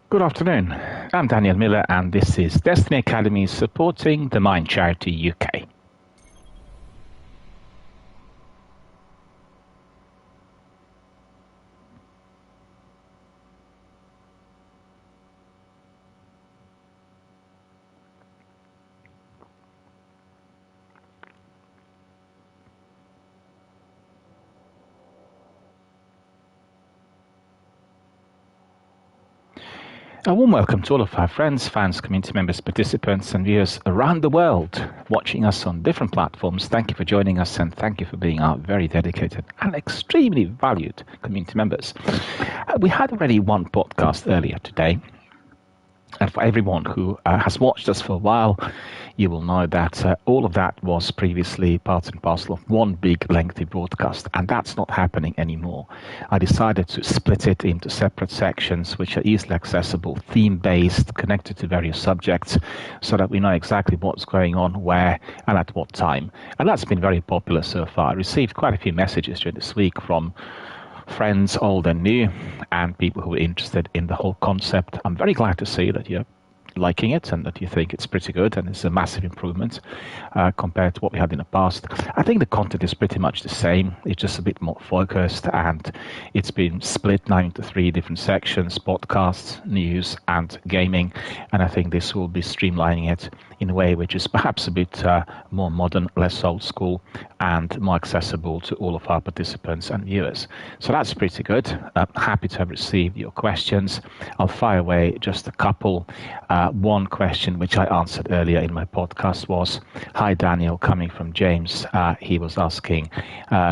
Good afternoon. I'm Daniel Miller, and this is Destiny Academy supporting the Mind Charity UK. A warm welcome to all of our friends, fans, community members, participants, and viewers around the world watching us on different platforms. Thank you for joining us, and thank you for being our very dedicated and extremely valued community members. We had already one podcast earlier today. And for everyone who has watched us for a while, you will know that all of that was previously part and parcel of one big lengthy broadcast, and that's not happening anymore. I decided to split it into separate sections which are easily accessible, theme-based, connected to various subjects, so that we know exactly what's going on, where, and at what time. And that's been very popular so far. I received quite a few messages during this week from friends, old and new, and people who are interested in the whole concept. I'm very glad to see that you're liking it and that you think it's pretty good and it's a massive improvement compared to what we had in the past. I think the content is pretty much the same. It's just a bit more focused, and it's been split now into 3 different sections: podcasts, news, and gaming. And I think this will be streamlining it in a way which is perhaps a bit more modern, less old school, and more accessible to all of our participants and viewers. So that's pretty good. Happy to have received your questions. I'll fire away just a couple. One question which I answered earlier in my podcast was, "Hi Daniel," coming from James. He was asking,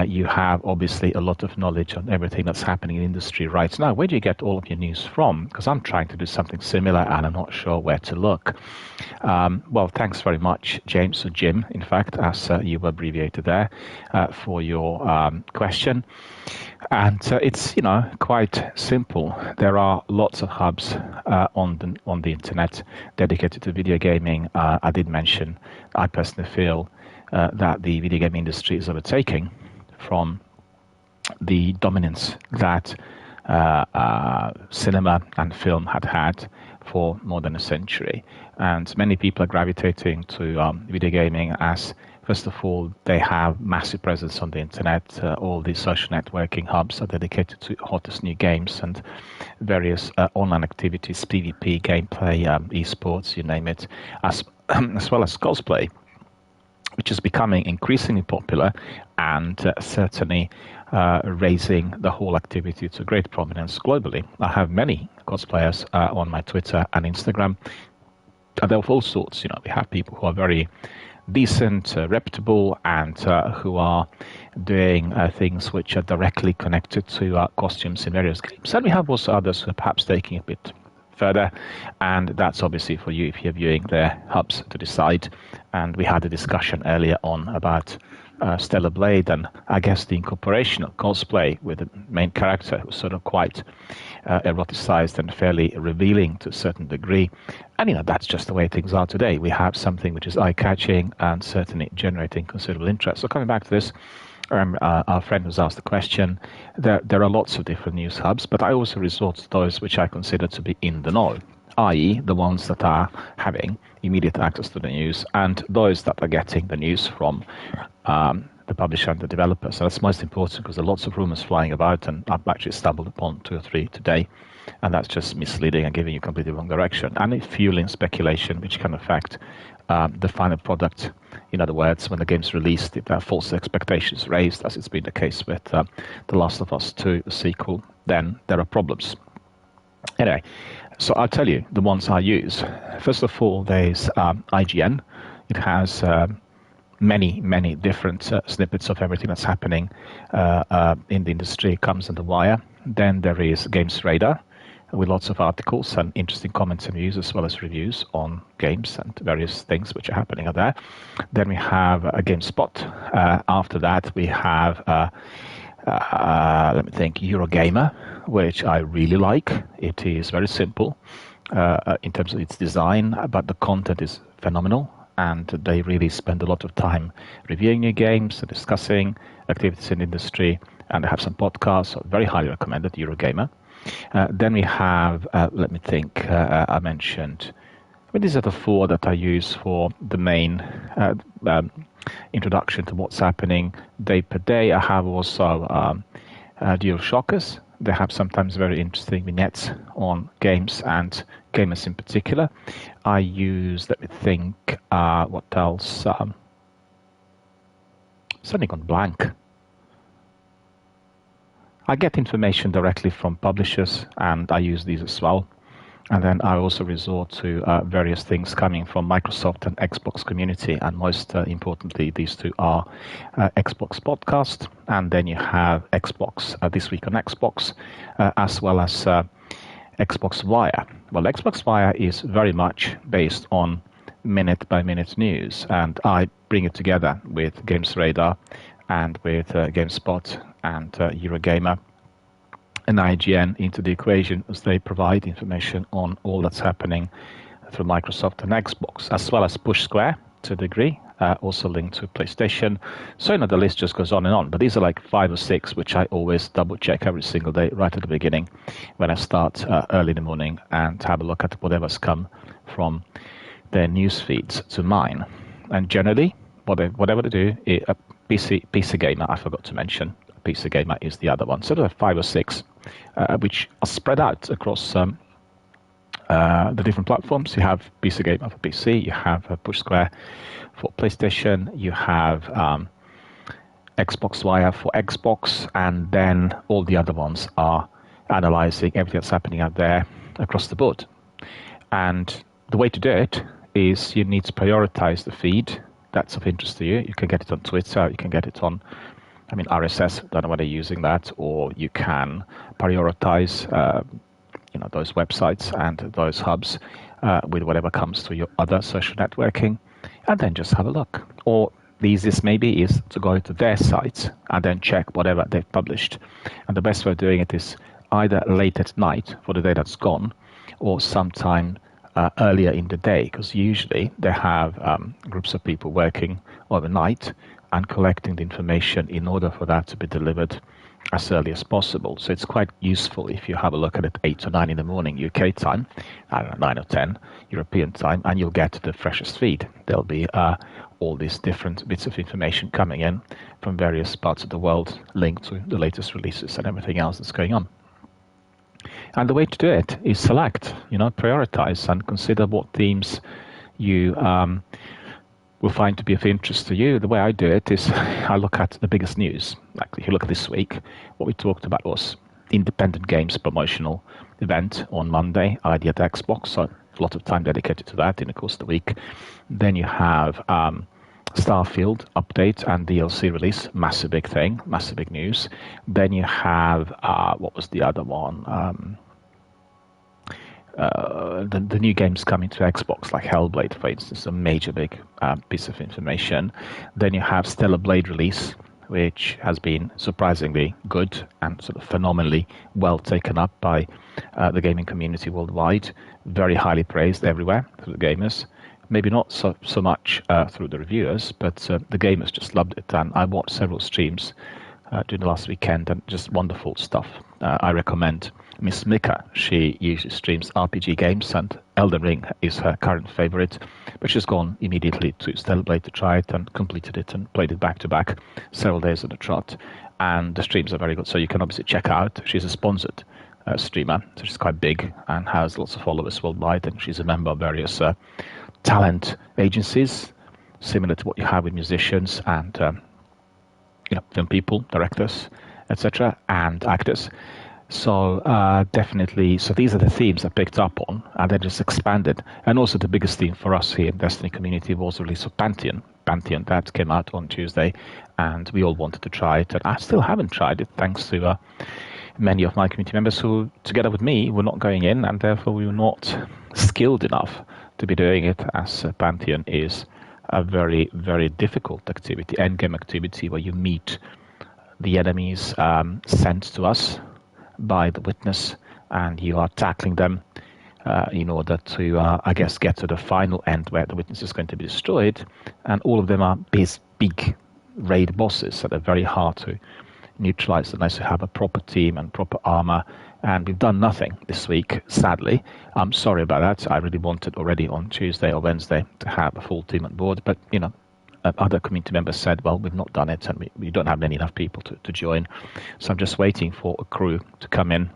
you have obviously a lot of knowledge on everything that's happening in the industry right now. Where do you get all of your news from? Because I'm trying to do something similar and I'm not sure where to look. Well, thanks very much, James, or Jim, in fact, as you were abbreviated there, for your question. And it's, quite simple. There are lots of hubs on the internet dedicated to video gaming. I did mention, I personally feel that the video game industry is overtaking from the dominance that cinema and film had for more than a century. And many people are gravitating to video gaming as, first of all, they have massive presence on the internet. All the social networking hubs are dedicated to hottest new games and various online activities, PvP, gameplay, esports, you name it, as well as cosplay, which is becoming increasingly popular and certainly raising the whole activity to great prominence globally. I have many cosplayers on my Twitter and Instagram. They're of all sorts. We have people who are very decent, reputable, and who are doing things which are directly connected to costumes in various games. And we have also others who are perhaps taking a bit further, and that's obviously for you if you're viewing their hubs to decide. And we had a discussion earlier on about Stellar Blade, and I guess the incorporation of cosplay with the main character who's sort of quite eroticized and fairly revealing to a certain degree. And that's just the way things are today. We have something which is eye-catching and certainly generating considerable interest. So coming back to this, our friend who's asked the question, there are lots of different news hubs, but I also resort to those which I consider to be in the know, i.e. the ones that are having immediate access to the news, and those that are getting the news from the publisher and the developer. So that's most important, because there are lots of rumors flying about, and I've actually stumbled upon 2 or 3 today, and that's just misleading and giving you completely wrong direction, and it's fueling speculation which can affect the final product. In other words, when the game's released, if there are false expectations raised, as it's been the case with The Last of Us 2, the sequel, then there are problems. Anyway, so I'll tell you the ones I use. First of all, there's IGN. It has many different snippets of everything that's happening in the industry. It comes on the wire. Then there is Games Radar, with lots of articles and interesting comments and views, as well as reviews on games and various things which are happening out there. Then we have GameSpot. After that, we have Eurogamer, which I really like. It is very simple in terms of its design, but the content is phenomenal, and they really spend a lot of time reviewing new games and discussing activities in the industry, and they have some podcasts, so very highly recommended, Eurogamer. Then we have, let me think, I mentioned, these are the four that I use for the main introduction to what's happening day per day. I have also DualShockers. They have sometimes very interesting vignettes on games and gamers in particular. I use, let me think, what else? Suddenly gone blank. I get information directly from publishers, and I use these as well. And then I also resort to various things coming from Microsoft and Xbox community, and most importantly, these two are Xbox Podcast, and then you have Xbox This Week on Xbox, as well as Xbox Wire. Well, Xbox Wire is very much based on minute-by-minute news, and I bring it together with Games Radar and with GameSpot and Eurogamer and IGN into the equation, as they provide information on all that's happening through Microsoft and Xbox, as well as Push Square to a degree, also linked to PlayStation. So, the list just goes on and on. But these are like 5 or 6, which I always double check every single day, right at the beginning, when I start early in the morning and have a look at whatever's come from their news feeds to mine. And generally, whatever they do, PC Gamer, I forgot to mention. PC Gamer is the other one. So there are 5 or 6, which are spread out across the different platforms. You have PC Gamer for PC, you have Push Square for PlayStation, you have Xbox Wire for Xbox, and then all the other ones are analyzing everything that's happening out there across the board. And the way to do it is you need to prioritize the feed that's of interest to you. You can get it on Twitter, you can get it on RSS, don't know whether you're using that, or you can prioritize, those websites and those hubs with whatever comes to your other social networking, and then just have a look. Or the easiest maybe is to go to their sites and then check whatever they've published. And the best way of doing it is either late at night for the day that's gone, or sometime earlier in the day, because usually they have groups of people working overnight and collecting the information in order for that to be delivered as early as possible. So it's quite useful if you have a look at it 8 or 9 in the morning UK time, I don't know, 9 or 10 European time, and you'll get the freshest feed. There'll be all these different bits of information coming in from various parts of the world linked to the latest releases and everything else that's going on. And the way to do it is select, prioritize and consider what themes you will find to be of interest to you. The way I do it is I look at the biggest news. Like if you look at this week, what we talked about was Independent Games promotional event on Monday, ID at Xbox, so a lot of time dedicated to that in the course of the week. Then you have Starfield update and DLC release, massive big thing, massive big news. Then you have, what was the other one? The new games coming to Xbox, like Hellblade, for instance, a major big piece of information. Then you have Stellar Blade release, which has been surprisingly good and sort of phenomenally well taken up by the gaming community worldwide. Very highly praised everywhere through the gamers. Maybe not so much through the reviewers, but the gamers just loved it. And I watched several streams during the last weekend, and just wonderful stuff. I recommend Miss Mika. She usually streams RPG games, and Elden Ring is her current favorite, but she's gone immediately to Stellar Blade to try it and completed it and played it back to back several days on the trot. And the streams are very good, so you can obviously check out. She's a sponsored streamer, so she's quite big and has lots of followers worldwide, and she's a member of various talent agencies, similar to what you have with musicians and film people, directors, etc., and actors. So definitely, so these are the themes I picked up on, and they just expanded. And also the biggest theme for us here in Destiny community was the release of Pantheon. Pantheon, that came out on Tuesday, and we all wanted to try it. And I still haven't tried it, thanks to many of my community members who, together with me, were not going in, and therefore we were not skilled enough to be doing it, as Pantheon is a very, very difficult activity, endgame activity, where you meet the enemies sent to us by the witness, and you are tackling them in order to, get to the final end where the witness is going to be destroyed. And all of them are these big raid bosses that are very hard to neutralize unless you have a proper team and proper armor And we've done nothing this week, sadly. I'm sorry about that. I really wanted already on Tuesday or Wednesday to have a full team on board. But, other community members said, well, we've not done it and we don't have enough people to join. So I'm just waiting for a crew to come in,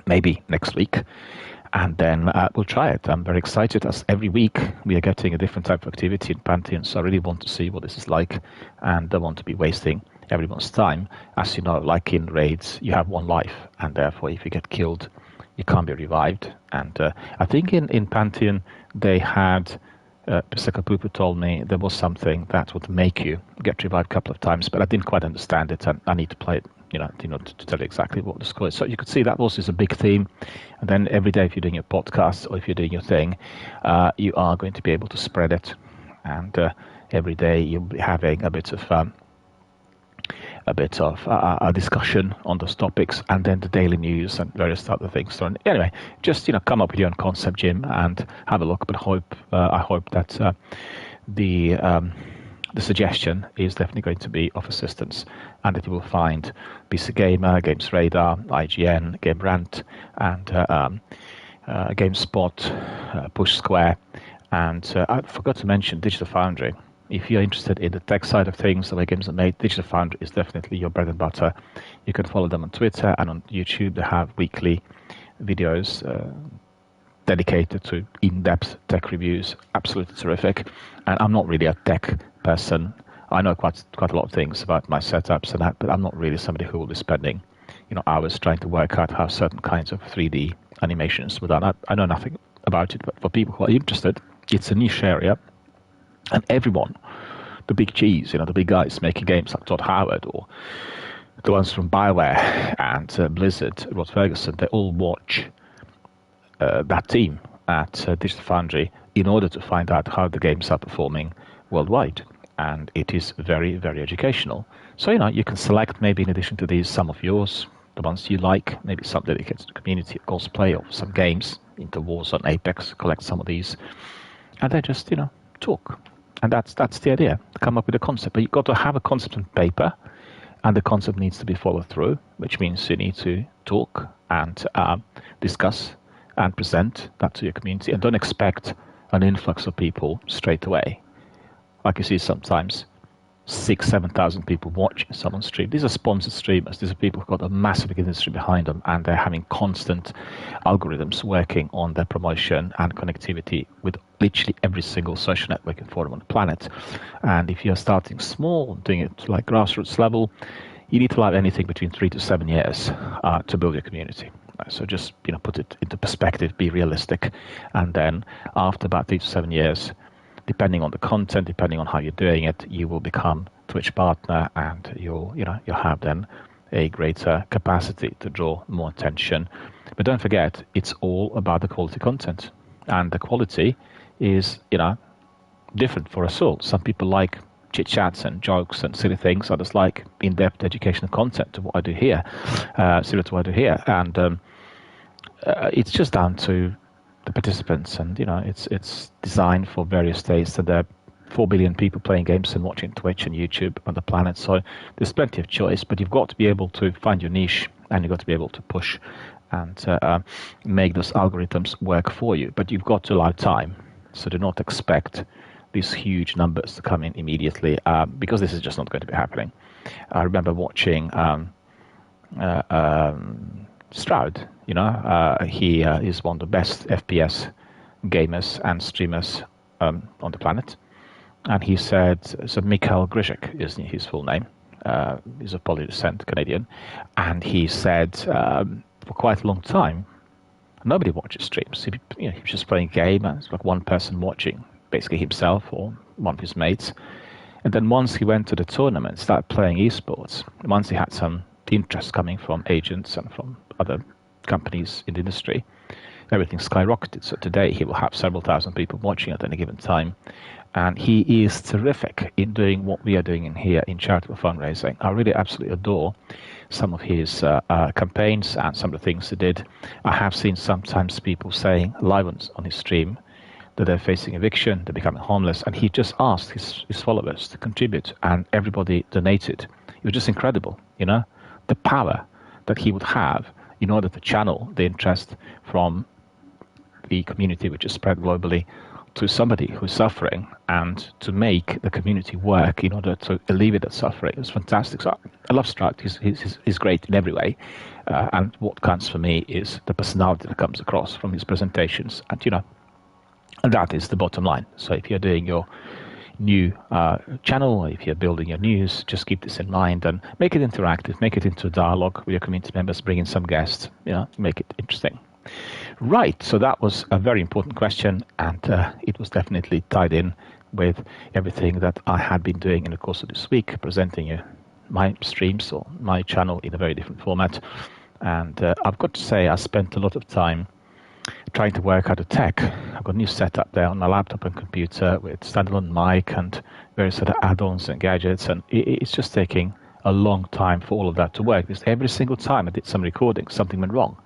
maybe next week. And then we'll try it. I'm very excited. As every week we are getting a different type of activity in Pantheon. So I really want to see what this is like. And I want to be wasting everyone's time. As you know, like in raids, you have one life. And therefore, if you get killed, you can't be revived. And I think in Pantheon, they had, Pisaka Pupu told me there was something that would make you get revived a couple of times. But I didn't quite understand it. And I need to play it. To tell you exactly what the score is. So you could see that was a big theme. And then every day, if you're doing your podcast or if you're doing your thing, you are going to be able to spread it. And every day you'll be having a bit of a discussion on those topics, and then the daily news and various other things. So anyway, just come up with your own concept, Jim, and have a look. But I hope that the suggestion is definitely going to be of assistance, and that you will find PC Gamer, Games Radar, IGN, Game Rant, and GameSpot, Push Square, and I forgot to mention Digital Foundry. If you're interested in the tech side of things, the way games are made, Digital Foundry is definitely your bread and butter. You can follow them on Twitter and on YouTube. They have weekly videos dedicated to in-depth tech reviews. Absolutely terrific. And I'm not really a tech person. I know quite a lot of things about my setups and that, but I'm not really somebody who will be spending hours trying to work out how certain kinds of 3D animations were done. I know nothing about it, but for people who are interested, it's a niche area. And everyone, the big cheese, the big guys making games like Todd Howard or the ones from BioWare and Blizzard, Rod Ferguson, they all watch that team at Digital Foundry in order to find out how the games are performing worldwide. And it is very, very educational. So, you can select maybe in addition to these some of yours, the ones you like, maybe some dedicated to the community of cosplay or some games into Warzone, Apex, collect some of these. And then just, talk. And that's the idea, come up with a concept. But you've got to have a concept on paper, and the concept needs to be followed through, which means you need to talk and discuss and present that to your community. And don't expect an influx of people straight away. Like you see sometimes 6,000-7,000 people watching someone's stream. These are sponsored streamers. These are people who've got a massive industry behind them, and they're having constant algorithms working on their promotion and connectivity with literally every single social networking forum on the planet. And if you're starting small, doing it like grassroots level, you need to have anything between 3 to 7 years to build your community. So just put it into perspective, be realistic, and then after about 3 to 7 years, depending on the content, depending on how you're doing it, you will become Twitch partner, and you'll have then a greater capacity to draw more attention. But don't forget, it's all about the quality content, and the quality is different for us all. Some people like chit chats and jokes and silly things. Others like in-depth educational content to what I do here, similar to what I do here, and it's just down to the participants, and it's designed for various tastes, and there are 4 billion people playing games and watching Twitch and YouTube on the planet, so there's plenty of choice, but you've got to be able to find your niche, and you've got to be able to push and make those algorithms work for you. But you've got to allow time, so do not expect these huge numbers to come in immediately, because this is just not going to be happening. I remember watching Stroud. He is one of the best FPS gamers and streamers on the planet. And he said, so Mikhail Grzesiak is his full name. He's of Polish descent, Canadian. And he said, for quite a long time, nobody watches streams. He was just playing a game, and it's like one person watching, basically himself or one of his mates. And then once he went to the tournament, started playing esports, once he had some interest coming from agents and from other companies in the industry, everything skyrocketed. So today he will have several thousand people watching at any given time. And he is terrific in doing what we are doing in here in charitable fundraising. I really absolutely adore some of his campaigns and some of the things he did. I have seen sometimes people saying live on his stream that they're facing eviction, they're becoming homeless, and he just asked his followers to contribute, and everybody donated. It was just incredible, the power that he would have in order to channel the interest from the community, which is spread globally, to somebody who's suffering, and to make the community work in order to alleviate that suffering. It's fantastic. So I love Strutt. He's great in every way. And what counts for me is the personality that comes across from his presentations. And that is the bottom line. So if you're doing your new channel, if you're building your news, just keep this in mind and make it interactive, make it into a dialogue with your community members, bring in some guests, make it interesting. Right, so that was a very important question, and it was definitely tied in with everything that I had been doing in the course of this week, presenting you my streams or my channel in a very different format. And I've got to say, I spent a lot of time trying to work out the tech. I've got a new setup there on my laptop and computer with standalone mic and various other add-ons and gadgets, and it's just taking a long time for all of that to work, because every single time I did some recording, something went wrong.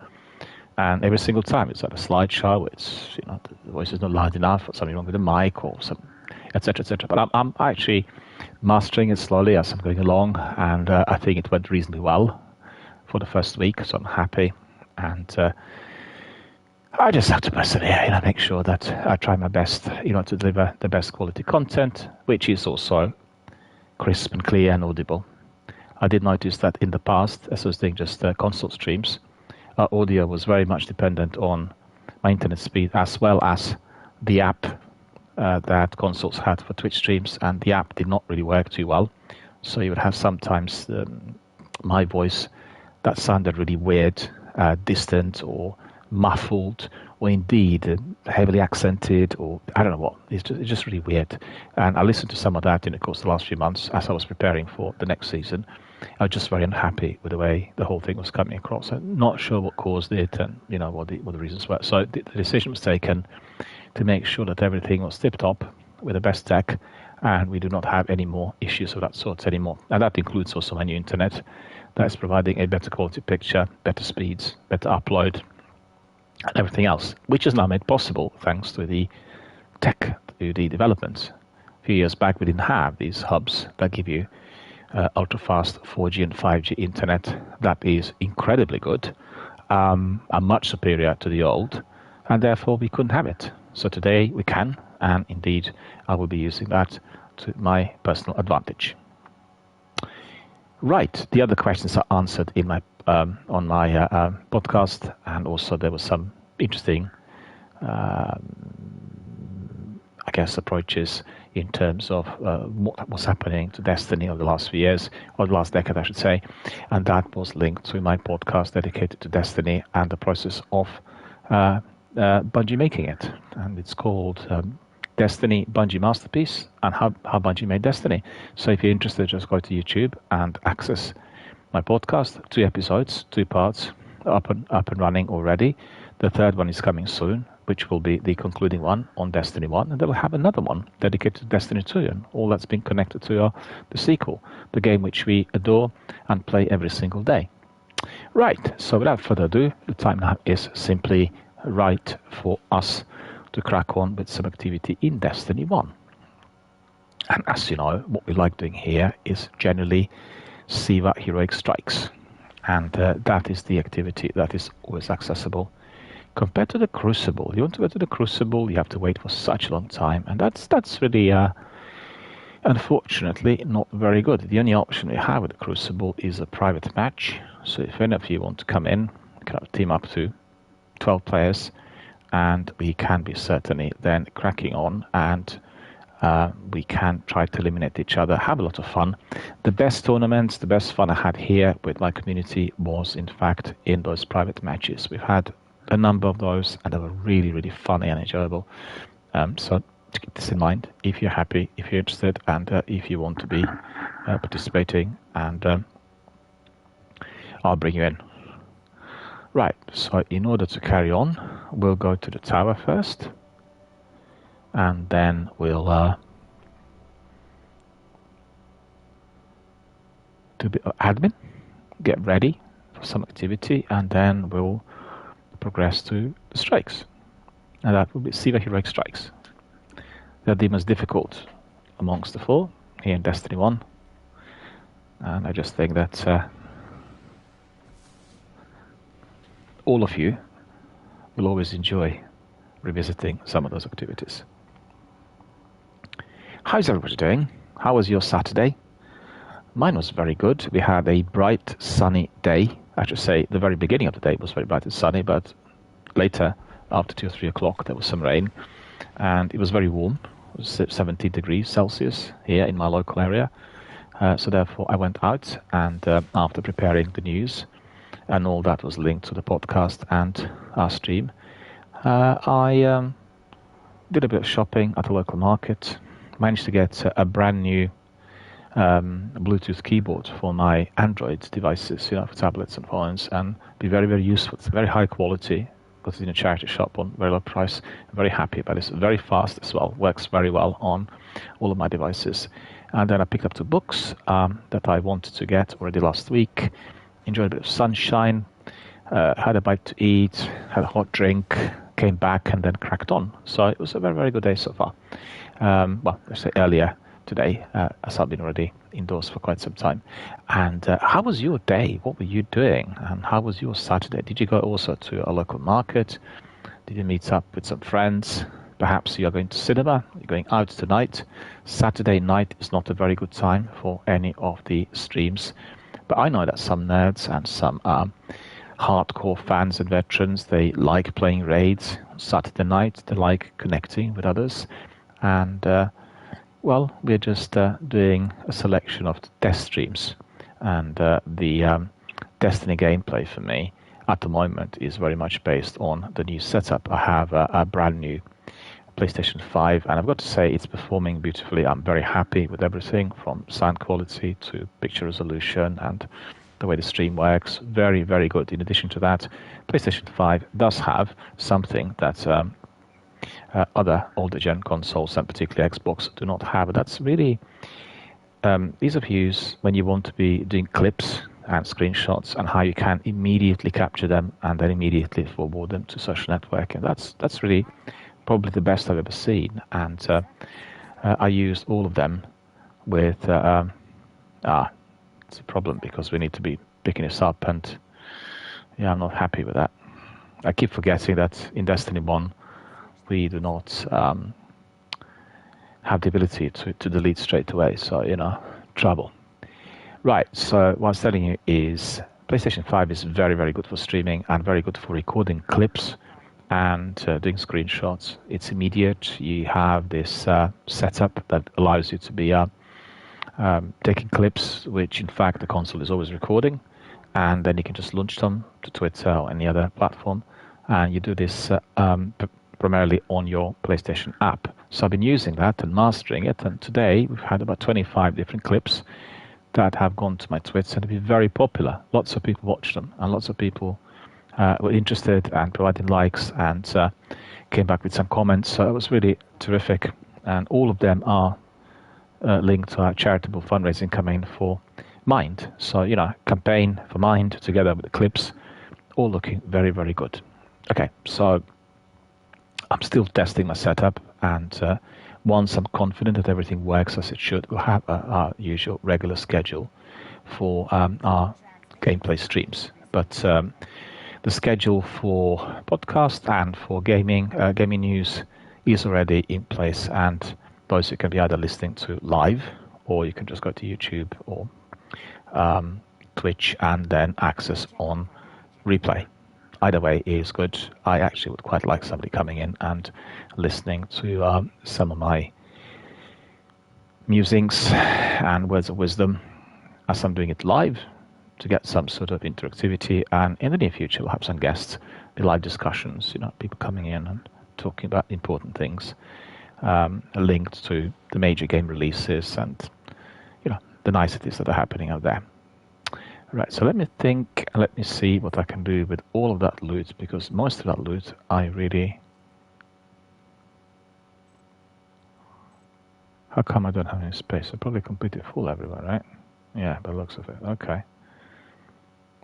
And every single time it's like a slideshow, it's, the voice is not loud enough, or something wrong with the mic, or some, etc., etc. But I'm actually mastering it slowly as I'm going along, and I think it went reasonably well for the first week, so I'm happy. And I just have to persevere, make sure that I try my best, to deliver the best quality content, which is also crisp and clear and audible. I did notice that in the past, as I was doing just console streams, audio was very much dependent on my internet speed, as well as the app that consoles had for Twitch streams, and the app did not really work too well. So you would have sometimes my voice that sounded really weird, distant, or muffled, or indeed heavily accented, or I don't know what. It's just really weird. And I listened to some of that in the course of the last few months as I was preparing for the next season. I was just very unhappy with the way the whole thing was coming across. I'm not sure what caused it, and what the reasons were. So the decision was taken to make sure that everything was tip-top with the best tech, and we do not have any more issues of that sort anymore. And that includes also my new internet that is providing a better quality picture, better speeds, better upload, and everything else, which is now made possible thanks to the tech, to the developments. A few years back, we didn't have these hubs that give you ultra-fast 4G and 5G internet that is incredibly good, and much superior to the old, and therefore we couldn't have it. So today we can, and indeed I will be using that to my personal advantage. Right, the other questions are answered in my on my podcast, and also there was some interesting approaches in terms of what was happening to Destiny over the last few years, or the last decade, I should say, and that was linked to my podcast dedicated to Destiny and the process of Bungie making it. And it's called Destiny Bungie Masterpiece, and how Bungie made Destiny. So if you're interested, just go to YouTube and access my podcast. 2 episodes, 2 parts, up and running already. The third one is coming soon, which will be the concluding one on Destiny 1, and then we'll have another one dedicated to Destiny 2, and all that's been connected to the sequel, the game which we adore and play every single day. Right, so without further ado, the time now is simply right for us to crack on with some activity in Destiny 1. And as you know, what we like doing here is generally SIVA Heroic Strikes, and that is the activity that is always accessible. Compared to the Crucible, you want to go to the Crucible, you have to wait for such a long time, and that's really, unfortunately, not very good. The only option we have with the Crucible is a private match. So if any of you want to come in, kind of team up to 12 players, and we can be certainly then cracking on, and we can try to eliminate each other, have a lot of fun. The best tournaments, the best fun I had here with my community was, in fact, in those private matches. We've had a number of those, and they were really, really funny and enjoyable. So to keep this in mind, if you're happy, if you're interested, and if you want to be participating, and I'll bring you in. Right, so in order to carry on, we'll go to the tower first, and then we'll do the admin, get ready for some activity, and then we'll progress to the strikes, and that will be SIVA Heroic Strikes. They're the most difficult amongst the 4 here in Destiny 1, and I just think that all of you will always enjoy revisiting some of those activities. How's everybody doing? How was your Saturday? Mine was very good. We had a bright, sunny day. I should say the very beginning of the day was very bright and sunny, but later, after 2 or 3 o'clock, there was some rain, and it was very warm. It was 17 degrees Celsius here in my local area. So therefore, I went out, and after preparing the news, and all that was linked to the podcast and our stream, I did a bit of shopping at the local market, managed to get a brand new Bluetooth keyboard for my Android devices, for tablets and phones, and be very, very useful. It's very high quality, got it in a charity shop on very low price. I'm very happy about it. It's very fast as well, works very well on all of my devices. And then I picked up 2 books that I wanted to get already last week, enjoyed a bit of sunshine, had a bite to eat, had a hot drink, came back and then cracked on. So it was a very, very good day so far. Well, let's say earlier today, as I've been already indoors for quite some time. And how was your day? What were you doing? And how was your Saturday? Did you go also to a local market? Did you meet up with some friends? Perhaps you're going to cinema, you're going out tonight. Saturday night is not a very good time for any of the streams. But I know that some nerds and some hardcore fans and veterans, they like playing raids on Saturday night. They like connecting with others. And, well, we're just doing a selection of test streams. And the Destiny gameplay for me at the moment is very much based on the new setup. I have a brand new PlayStation 5, and I've got to say it's performing beautifully. I'm very happy with everything from sound quality to picture resolution and the way the stream works. Very, very good. In addition to that, PlayStation 5 does have something that other older gen consoles, and particularly Xbox, do not have. That's really ease of use when you want to be doing clips and screenshots, and how you can immediately capture them and then immediately forward them to social networking. That's really probably the best I've ever seen, and I used all of them with it's a problem because we need to be picking this up, and yeah, I'm not happy with that. I keep forgetting that in Destiny 1 we do not have the ability to delete straight away, so trouble. Right, so what I was telling you is PlayStation 5 is very, very good for streaming and very good for recording clips and doing screenshots. It's immediate. You have this setup that allows you to be taking clips, which in fact the console is always recording, and then you can just launch them to Twitter or any other platform, and you do this primarily on your PlayStation app. So I've been using that and mastering it, and today we've had about 25 different clips that have gone to my Twitter and have been very popular. Lots of people watched them, and lots of people were interested and provided likes and came back with some comments. So it was really terrific. And all of them are linked to our charitable fundraising campaign for Mind. So, campaign for Mind together with the clips, all looking very, very good. Okay, so I'm still testing my setup, and once I'm confident that everything works as it should, we'll have our usual regular schedule for our gameplay streams. But the schedule for podcast and for gaming news is already in place, and those you can be either listening to live, or you can just go to YouTube or Twitch and then access on replay. Either way is good. I actually would quite like somebody coming in and listening to some of my musings and words of wisdom as I'm doing it live, to get some sort of interactivity. And in the near future, we'll have some guests, the live discussions, people coming in and talking about important things linked to the major game releases and, the niceties that are happening out there. Right, so let me see what I can do with all of that loot, because most of that loot I really... How come I don't have any space? I'm probably completely full everywhere, right? Yeah, by the looks of it. Okay.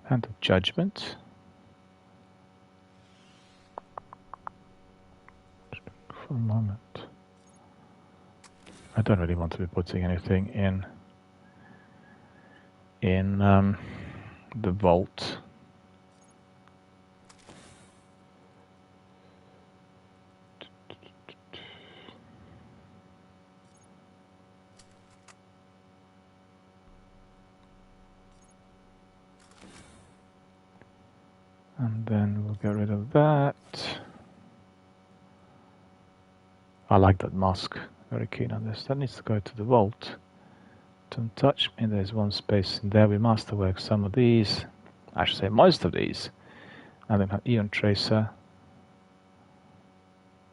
Hand of Judgment. For a moment. I don't really want to be putting anything in the vault. then we'll get rid of that. I like that mask. Very keen on this. That needs to go to the vault. Don't touch me. There's one space in there. We masterwork some of these. I should say most of these. And then have Eon Tracer.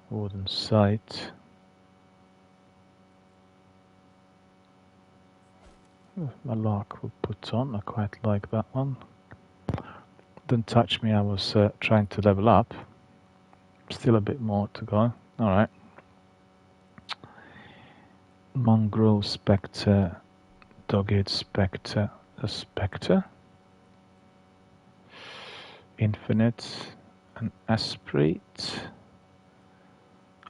Warden Sight. Malark will put on. I quite like that one. Don't touch me. I was trying to level up. Still a bit more to go. Alright. Mongrel, Spectre, Dogged, Spectre, a Spectre, Infinite, and Esprit.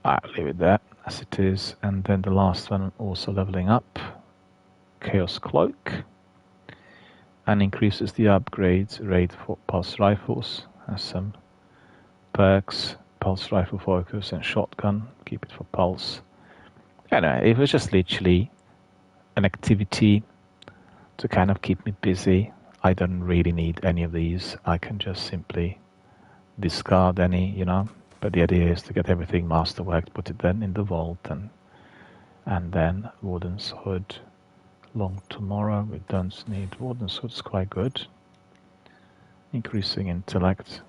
I'll leave it there as it is. And then the last one also leveling up, Chaos Cloak, and increases the upgrades rate for pulse rifles. Has some perks, pulse rifle focus and shotgun. Keep it for pulse. Anyway, it was just literally an activity to kind of keep me busy. I don't really need any of these. I can just simply discard any, you know. But the idea is to get everything masterworked, put it then in the vault, and then Warden's Hood. Long Tomorrow, we don't need. Warden's Hood's quite good. Increasing intellect.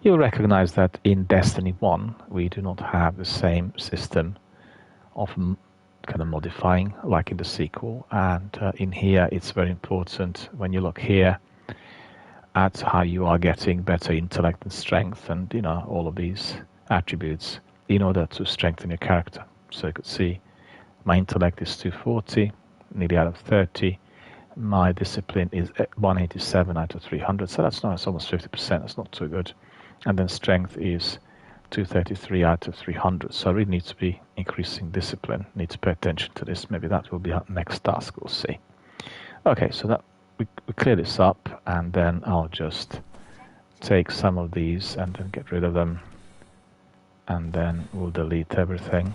You'll recognize that in Destiny 1 we do not have the same system of kind of modifying like in the sequel, and in here it's very important when you look here at how you are getting better intellect and strength and, you know, all of these attributes in order to strengthen your character. So you could see my intellect is 240, nearly out of 30. My discipline is 187 out of 300, so that's nice, almost 50%. That's not too good. And then strength is 233 out of 300. So I really need to be increasing discipline. Need to pay attention to this. Maybe that will be our next task. We'll see. Okay, so that we clear this up, and then I'll just take some of these and then get rid of them, and then we'll delete everything.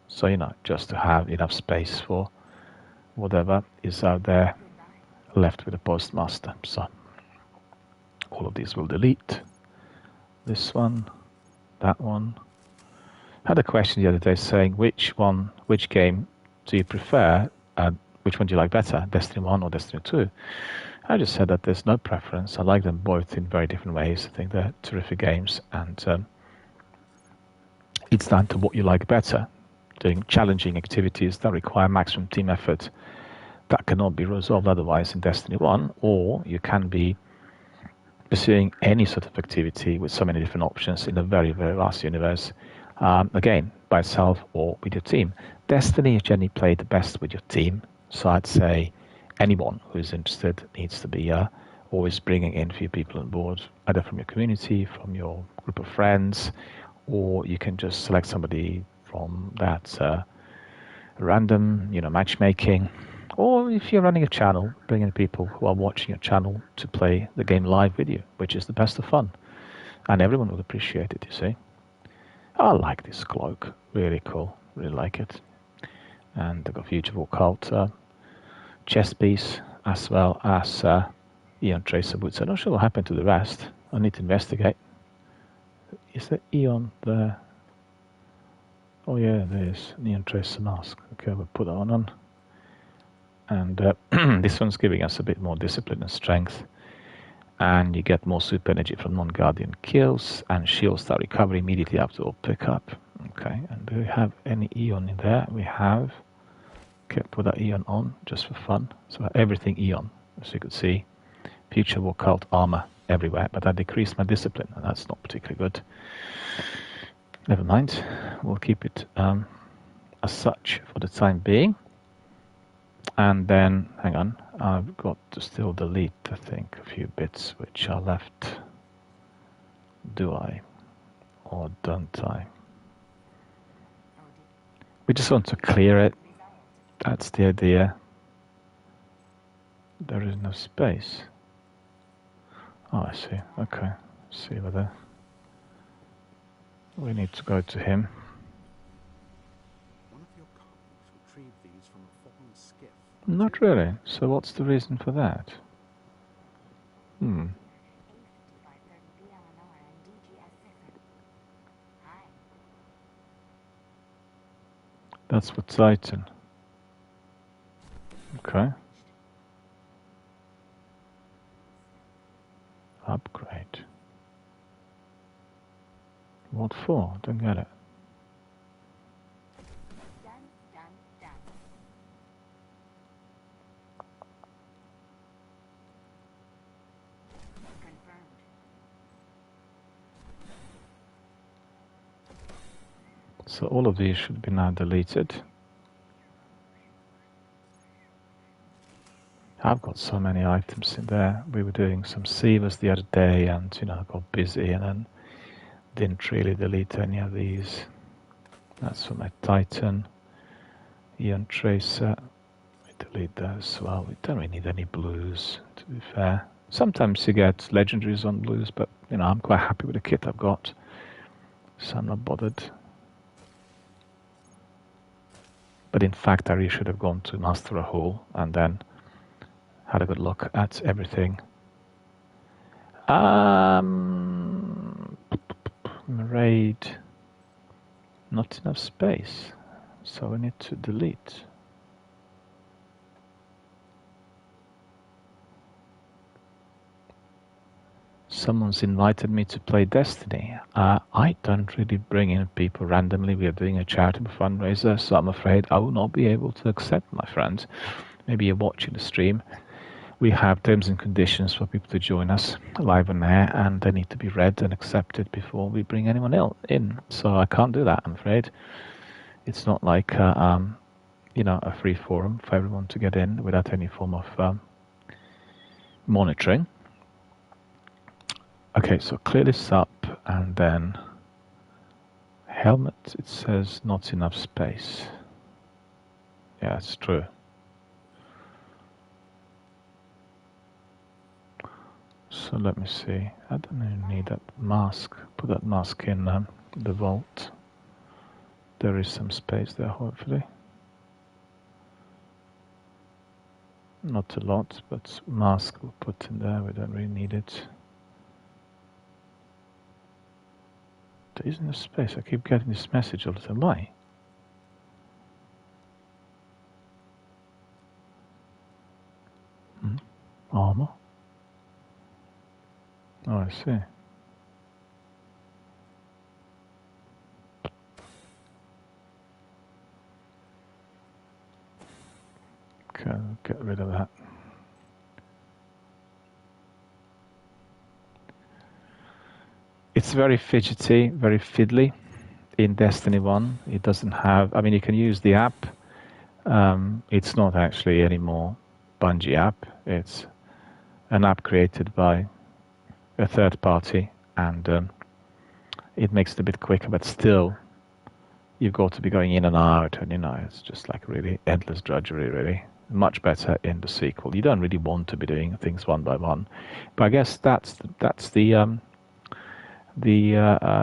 So, you know, just to have enough space for whatever is out there left with the postmaster. So all of these will delete. This one, that one. I had a question the other day saying which game do you prefer? Which one do you like better, Destiny 1 or Destiny 2? I just said that there's no preference. I like them both in very different ways. I think they're terrific games, and it's down to what you like better. Doing challenging activities that require maximum team effort that cannot be resolved otherwise in Destiny 1, or you can be pursuing any sort of activity with so many different options in a very, very vast universe, again, by itself or with your team. Destiny is generally played the best with your team, so I'd say anyone who's interested needs to be always bringing in a few people on board, either from your community, from your group of friends, or you can just select somebody from that random, you know, matchmaking. Or if you're running a channel, bring in people who are watching your channel to play the game live with you, which is the best of fun. And everyone will appreciate it, you see. I like this cloak. Really cool. Really like it. And I've got Future Occult chest piece, as well as Eon Tracer boots. I'm not sure what happened to the rest. I need to investigate. Is there Eon there? Oh yeah, there's an Eon Tracer mask. Okay, we'll put that one on. And this one's giving us a bit more discipline and strength, and you get more super energy from non-guardian kills, and shields that recover immediately after all pickup. Okay, and do we have any Eon in there? We have. Okay, put that Eon on just for fun. So everything Eon, as you could see. Future Occult armor everywhere, but I decreased my discipline, and that's not particularly good. Never mind, we'll keep it as such for the time being. And then, hang on, I've got to still delete, I think, a few bits which are left. Do I? Or don't I? We just want to clear it. That's the idea. There is no space. Oh, I see. Okay. See whether we need to go to him. Not really. So what's the reason for that? That's for Titan. Okay. Upgrade. What for? Don't get it. Done. Confirmed. So all of these should be now deleted. I've got so many items in there. We were doing some sievers the other day and, you know, got busy and then didn't really delete any of these. That's for my Titan. Ion Tracer. We delete those as well. We don't really need any blues, to be fair. Sometimes you get legendaries on blues, but, you know, I'm quite happy with the kit I've got. So I'm not bothered. But in fact, I really should have gone to Master Rahul and then had a good look at everything. Raid, not enough space, so we need to delete. Someone's invited me to play Destiny. I don't really bring in people randomly. We are doing a charitable fundraiser, so I'm afraid I will not be able to accept, my friend. Maybe you're watching the stream. We have terms and conditions for people to join us live on air, and they need to be read and accepted before we bring anyone else in. So I can't do that, I'm afraid. It's not like you know, a free forum for everyone to get in without any form of monitoring. Okay, so clear this up, and then helmet. It says not enough space. Yeah, it's true. So let me see. I don't even need that mask. Put that mask in the vault. There is some space there, hopefully. Not a lot, but mask we'll put in there. We don't really need it. There isn't a space. I keep getting this message all the time. Why? Armor? Oh, I see. Okay, I'll get rid of that. It's very fidgety, very fiddly in Destiny 1. It doesn't have... I mean, you can use the app. It's not actually any more Bungie app. It's an app created by a third party, and it makes it a bit quicker, but still you've got to be going in and out, and you know, it's just like really endless drudgery, really. Much better in the sequel. You don't really want to be doing things one by one, but I guess that's the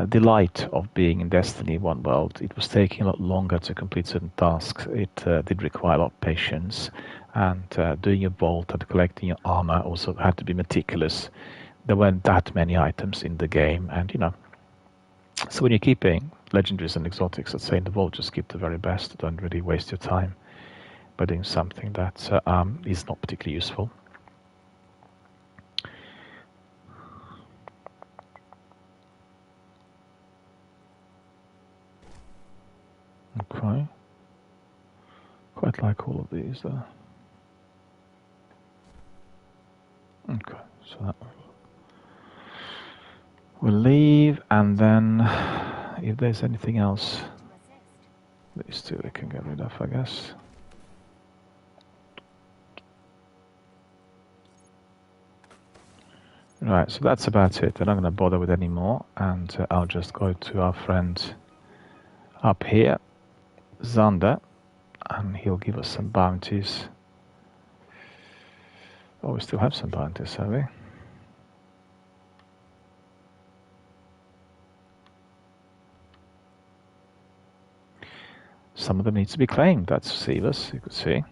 delight of being in Destiny 1 world. It was taking a lot longer to complete certain tasks. It did require a lot of patience, and doing your vault and collecting your armor also had to be meticulous. There weren't that many items in the game, and you know, so when you're keeping legendaries and exotics, let's say in the vault, just keep the very best. Don't really waste your time by doing something that is not particularly useful. Okay. Quite like all of these though. Okay, so that we'll leave, and then if there's anything else, these two we can get rid of, I guess. Right, so that's about it. I'm not going to bother with any more, and I'll just go to our friend up here, Xander, and he'll give us some bounties. Oh, we still have some bounties, have we? Some of them need to be claimed. That's Sealess, you could see.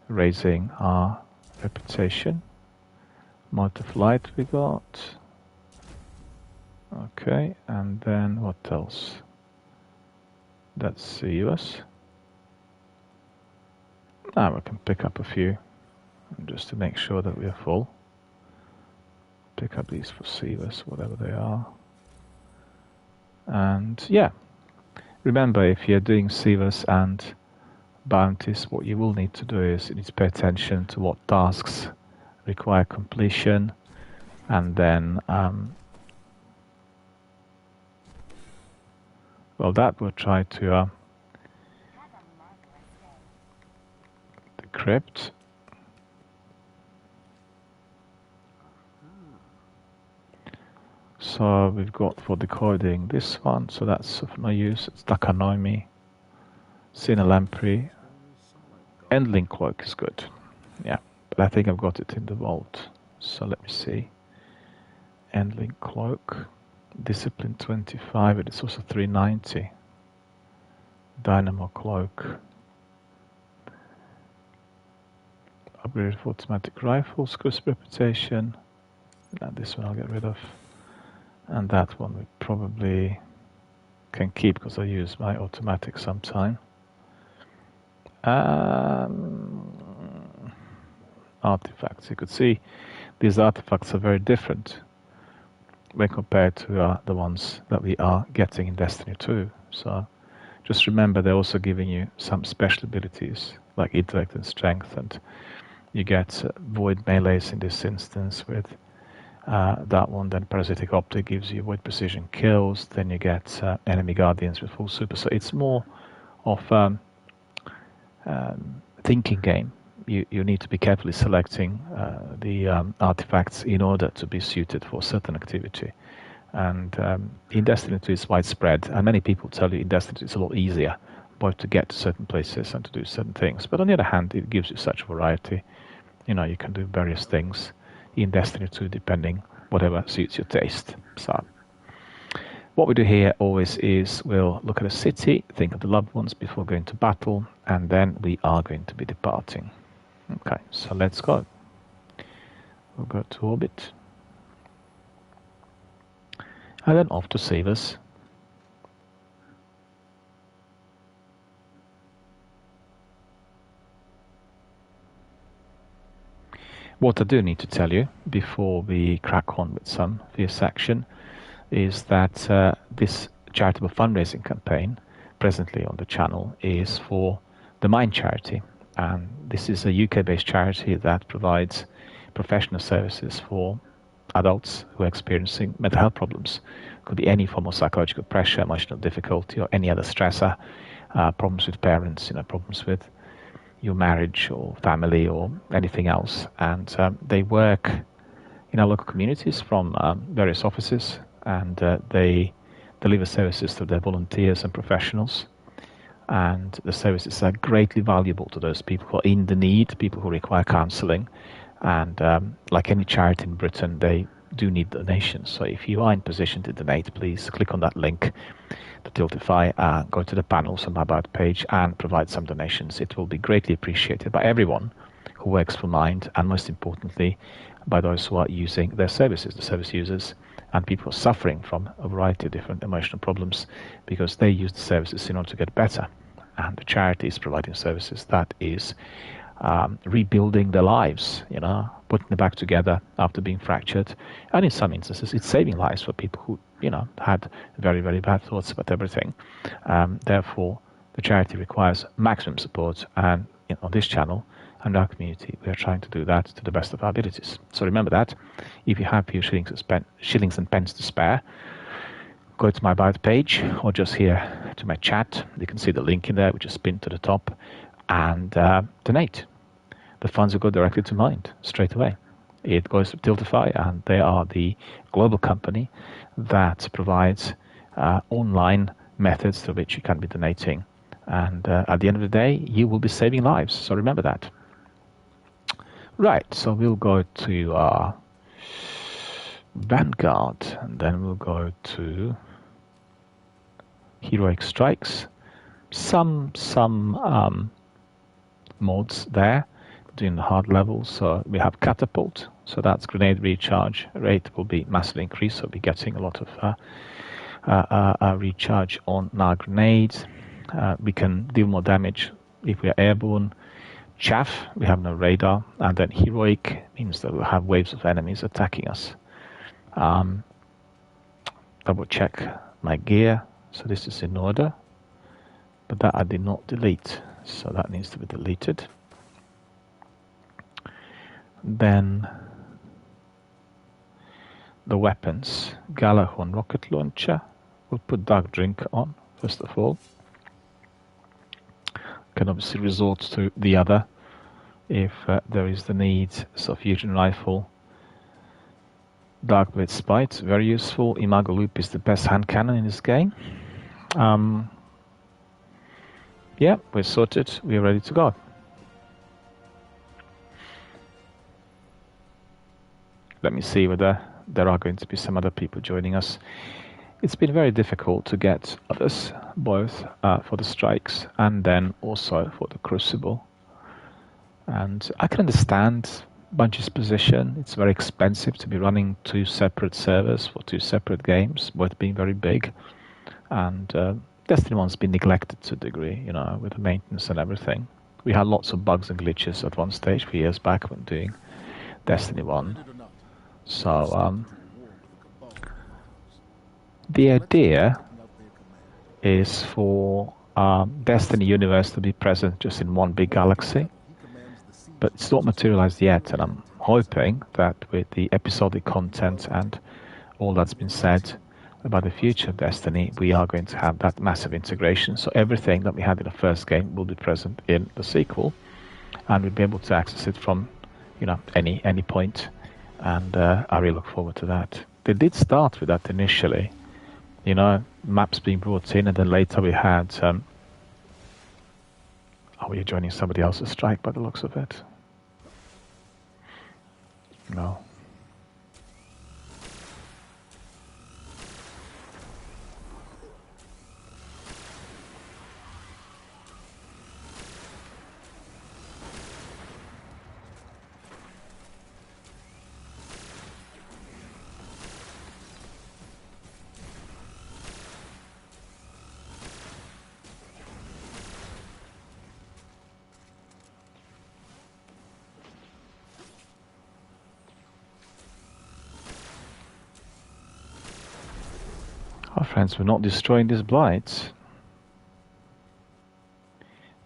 Raising our reputation. Might of Light we got. Okay, and then what else? That's Sealess. Now we can pick up a few just to make sure that we are full. Pick up these for Sivas, whatever they are. And yeah, remember, if you're doing Sivas and bounties, what you will need to do is you need to pay attention to what tasks require completion, and then well, that will try to Have a marvelous day. decrypt. So we've got for decoding this one, so that's of no use. It's Takanomi, Sinalampri, Endling Cloak is good. Yeah, but I think I've got it in the vault. So let me see. Endling Cloak, Discipline 25, it is also 390. Dynamo Cloak. Upgraded for automatic rifles, crisp reputation. Now this one I'll get rid of. And that one we probably can keep because I use my automatic sometime. Artifacts. You could see these artifacts are very different when compared to the ones that we are getting in Destiny 2. So just remember they're also giving you some special abilities like intellect and strength, and you get void melees in this instance with that one. Then parasitic optic gives you void precision kills. Then you get enemy guardians with full super. So it's more of thinking game. You need to be carefully selecting the artifacts in order to be suited for certain activity. And in Destiny 2 it's widespread, and many people tell you in Destiny 2 it's a lot easier both to get to certain places and to do certain things. But on the other hand, it gives you such variety. You know, you can do various things in Destiny 2 depending whatever suits your taste. So what we do here always is we'll look at a city, think of the loved ones before going to battle, and then we are going to be departing. Okay, so let's go. We'll go to orbit. And then off to Sivas. What I do need to tell you before we crack on with some fierce action is that this charitable fundraising campaign presently on the channel is for the Mind charity. And this is a UK-based charity that provides professional services for adults who are experiencing mental health problems. It could be any form of psychological pressure, emotional difficulty, or any other stressor, problems with parents, problems with your marriage or family or anything else. And they work in our local communities from various offices, and they deliver services to their volunteers and professionals. And the services are greatly valuable to those people who are in the need, people who require counselling. And like any charity in Britain, they do need donations. So if you are in position to donate, please click on that link to Tiltify, go to the panels on my About page and provide some donations. It will be greatly appreciated by everyone who works for Mind, and most importantly, by those who are using their services, the service users, and people suffering from a variety of different emotional problems, because they use the services in order to get better. And the charity is providing services that is rebuilding their lives, putting them back together after being fractured. And in some instances, it's saving lives for people who, had very, very bad thoughts about everything. Therefore, the charity requires maximum support. And on this channel and our community, we are trying to do that to the best of our abilities. So remember that. If you have few shillings and pence to spare, go to my About page or just here to my chat. You can see the link in there, which is pinned to the top, and donate. The funds will go directly to Mind straight away. It goes to Tiltify, and they are the global company that provides online methods through which you can be donating. And at the end of the day, you will be saving lives. So remember that. Right, so we'll go to Vanguard, and then we'll go to Heroic Strikes. Some mods there doing the hard levels. So we have Catapult, so that's grenade recharge rate will be massively increased, so we'll be getting a lot of recharge on our grenades. We can deal more damage if we are airborne. chaff, we have no radar, and then heroic means that we'll have waves of enemies attacking us. Double check my gear, so this is in order, but that I did not delete, so that needs to be deleted. Then the weapons, Gjallarhorn rocket launcher, we'll put Dark Drink on first of all. Can obviously resort to the other if there is the need. So fusion rifle, Dark Blade Spite, very useful. Imago Loop is the best hand cannon in this game. Yeah, we're sorted. We're ready to go. Let me see whether there are going to be some other people joining us. It's been very difficult to get others, both for the strikes and then also for the Crucible. And I can understand Bungie's position. It's very expensive to be running 2 separate servers for 2 separate games, both being very big. And Destiny 1's been neglected to a degree, you know, with the maintenance and everything. We had lots of bugs and glitches at one stage a few years back when doing Destiny 1. So the idea is for Destiny Universe to be present just in one big galaxy, but it's not materialized yet, and I'm hoping that with the episodic content and all that's been said about the future of Destiny, we are going to have that massive integration. So everything that we had in the first game will be present in the sequel, and we'll be able to access it from, you know, any point. And I really look forward to that. They did start with that initially, you know, maps being brought in, and then later we had. Oh, you're joining somebody else's strike by the looks of it. No. Our friends, we're not destroying these blights.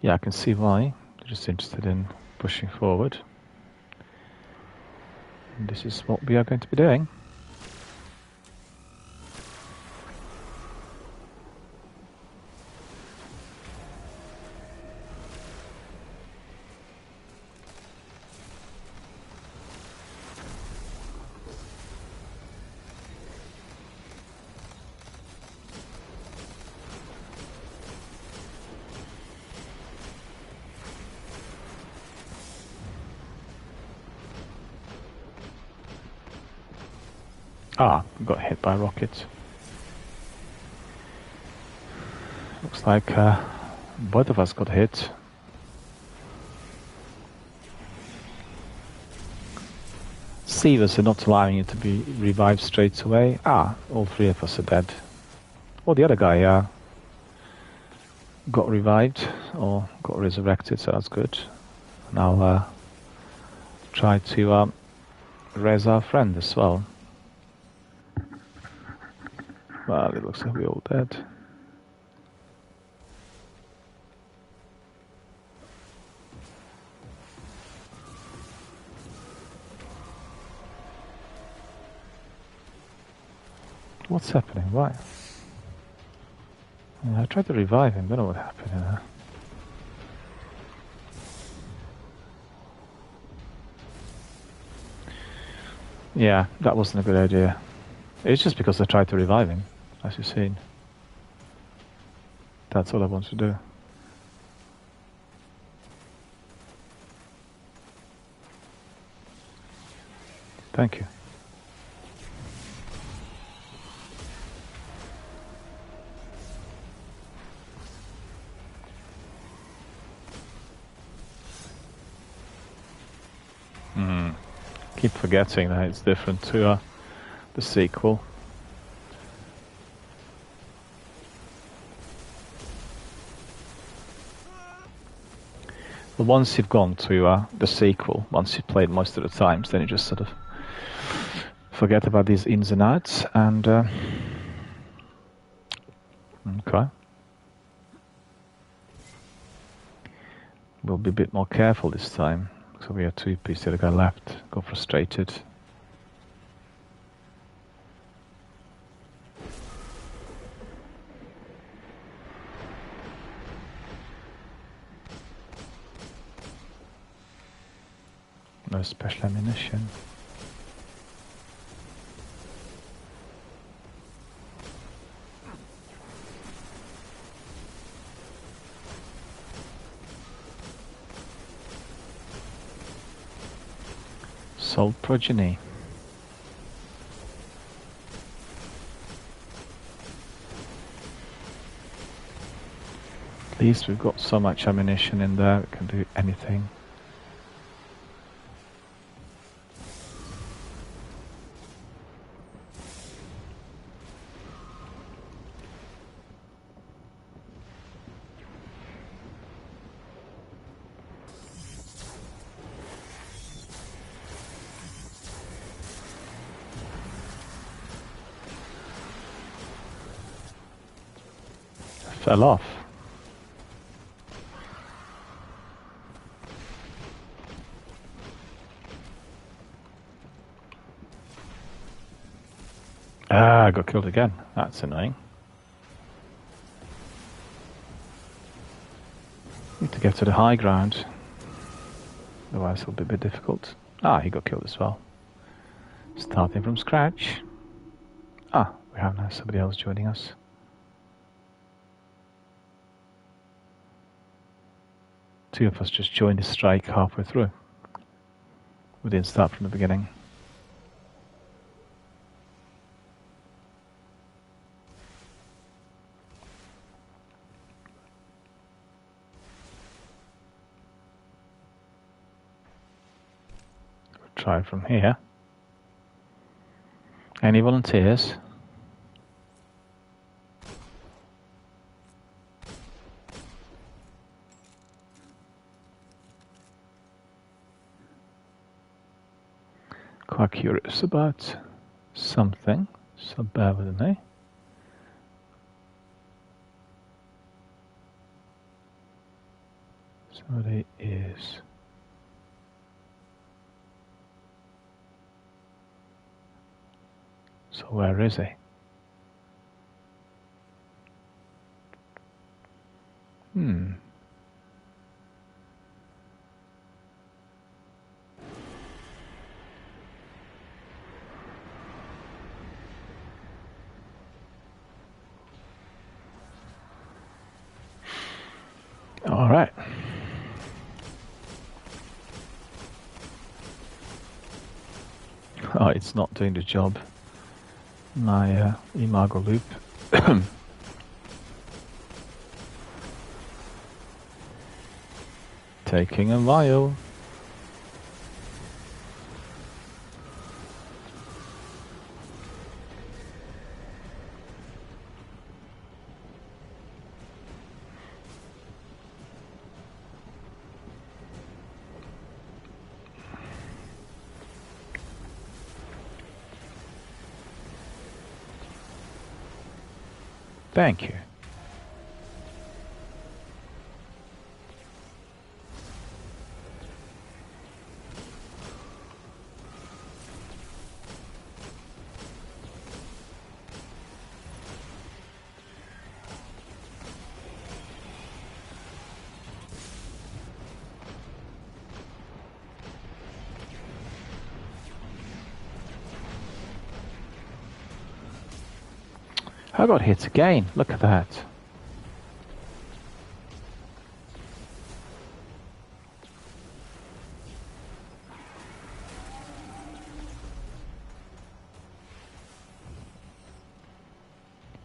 Yeah, I can see why. They're just interested in pushing forward. And this is what we are going to be doing. Ah, got hit by a rocket. Looks like both of us got hit. Sievers are not allowing you to be revived straight away. Ah, all 3 of us are dead. Oh, the other guy got revived or got resurrected, so that's good. And I'll try to res our friend as well. Well, it looks like we're all dead. What's happening? Why? Yeah, I tried to revive him, don't know what happened. Yeah, that wasn't a good idea. It's just because I tried to revive him, as you've seen. That's all I want to do. Thank you. Keep forgetting that it's different to the sequel. But once you've gone to the sequel, once you've played most of the times, then you just sort of forget about these ins and outs, and okay. We'll be a bit more careful this time. So we have 2 pieces that go left, go frustrated. No special ammunition. Soul Progeny. At least we've got so much ammunition in there, we can do anything. Fell off. Ah, I got killed again. That's annoying. Need to get to the high ground. Otherwise it'll be a bit difficult. Ah, he got killed as well. Starting from scratch. Ah, we have now somebody else joining us. Two of us just joined the strike halfway through. We didn't start from the beginning. We'll try it from here. Any volunteers? Quite curious about something, so bear with me. Somebody is so where is he? All right. Oh, it's not doing the job. My imago loop. Taking a while. Thank you. I got hit again. Look at that.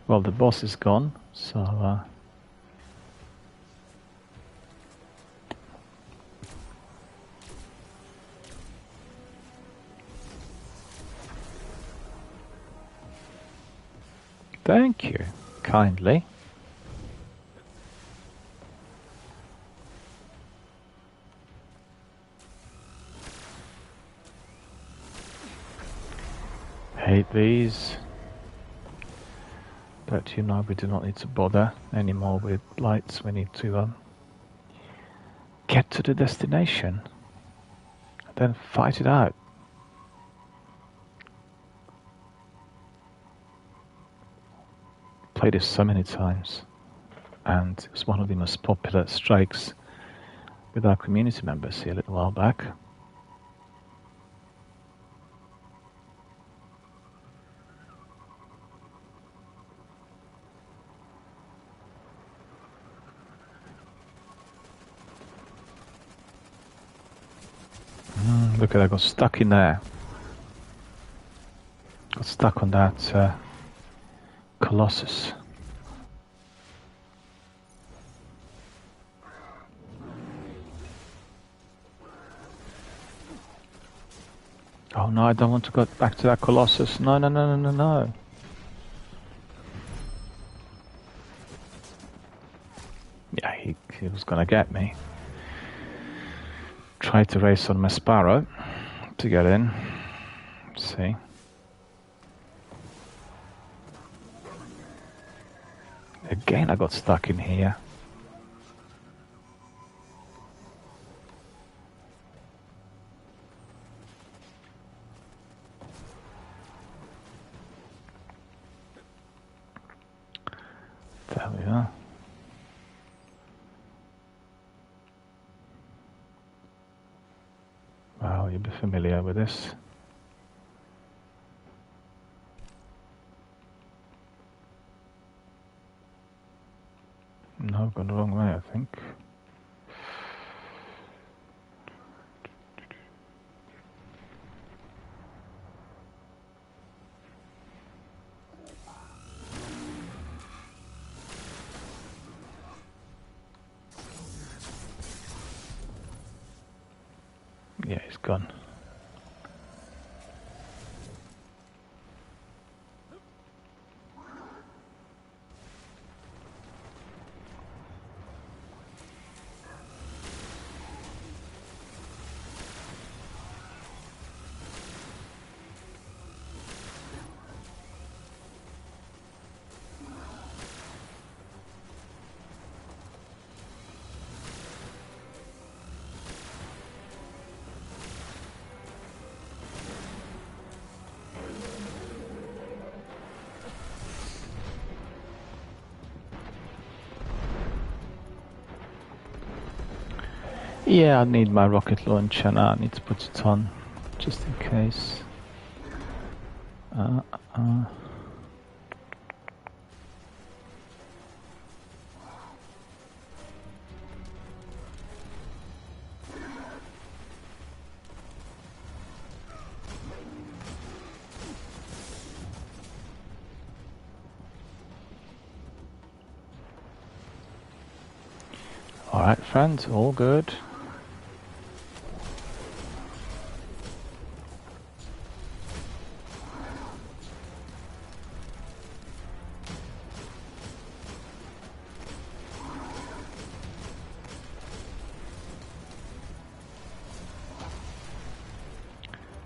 Well, the boss is gone, so thank you, kindly. hate these. But you know, we do not need to bother anymore with lights. We need to get to the destination and then fight it out. Played this so many times, and it was one of the most popular strikes with our community members here a little while back. Look at that, I got stuck in there. Got stuck on that Colossus. Oh no, I don't want to go back to that Colossus. No, no, no, no, no, no. Yeah, he was gonna get me. Tried to race on my Sparrow to get in. Let's see. Again, I got stuck in here. There we are. Wow, you'll be familiar with this. No, I've gone the wrong way, I think. Yeah, he's gone. Yeah, I need my rocket launcher now. I need to put it on, just in case. All right, friends, all good.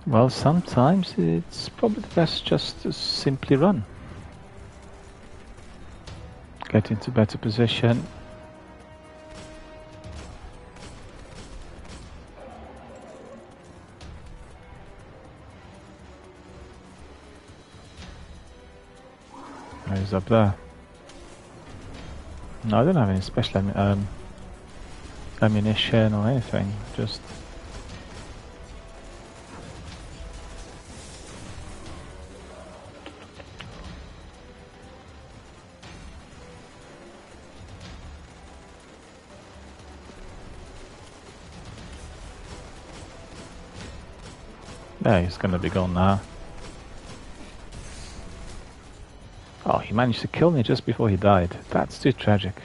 Well, sometimes it's probably best just to simply run. Get into better position. He's up there. No, I don't have any special ammunition or anything, just... Yeah, he's gonna be gone now. Oh, he managed to kill me just before he died. That's too tragic.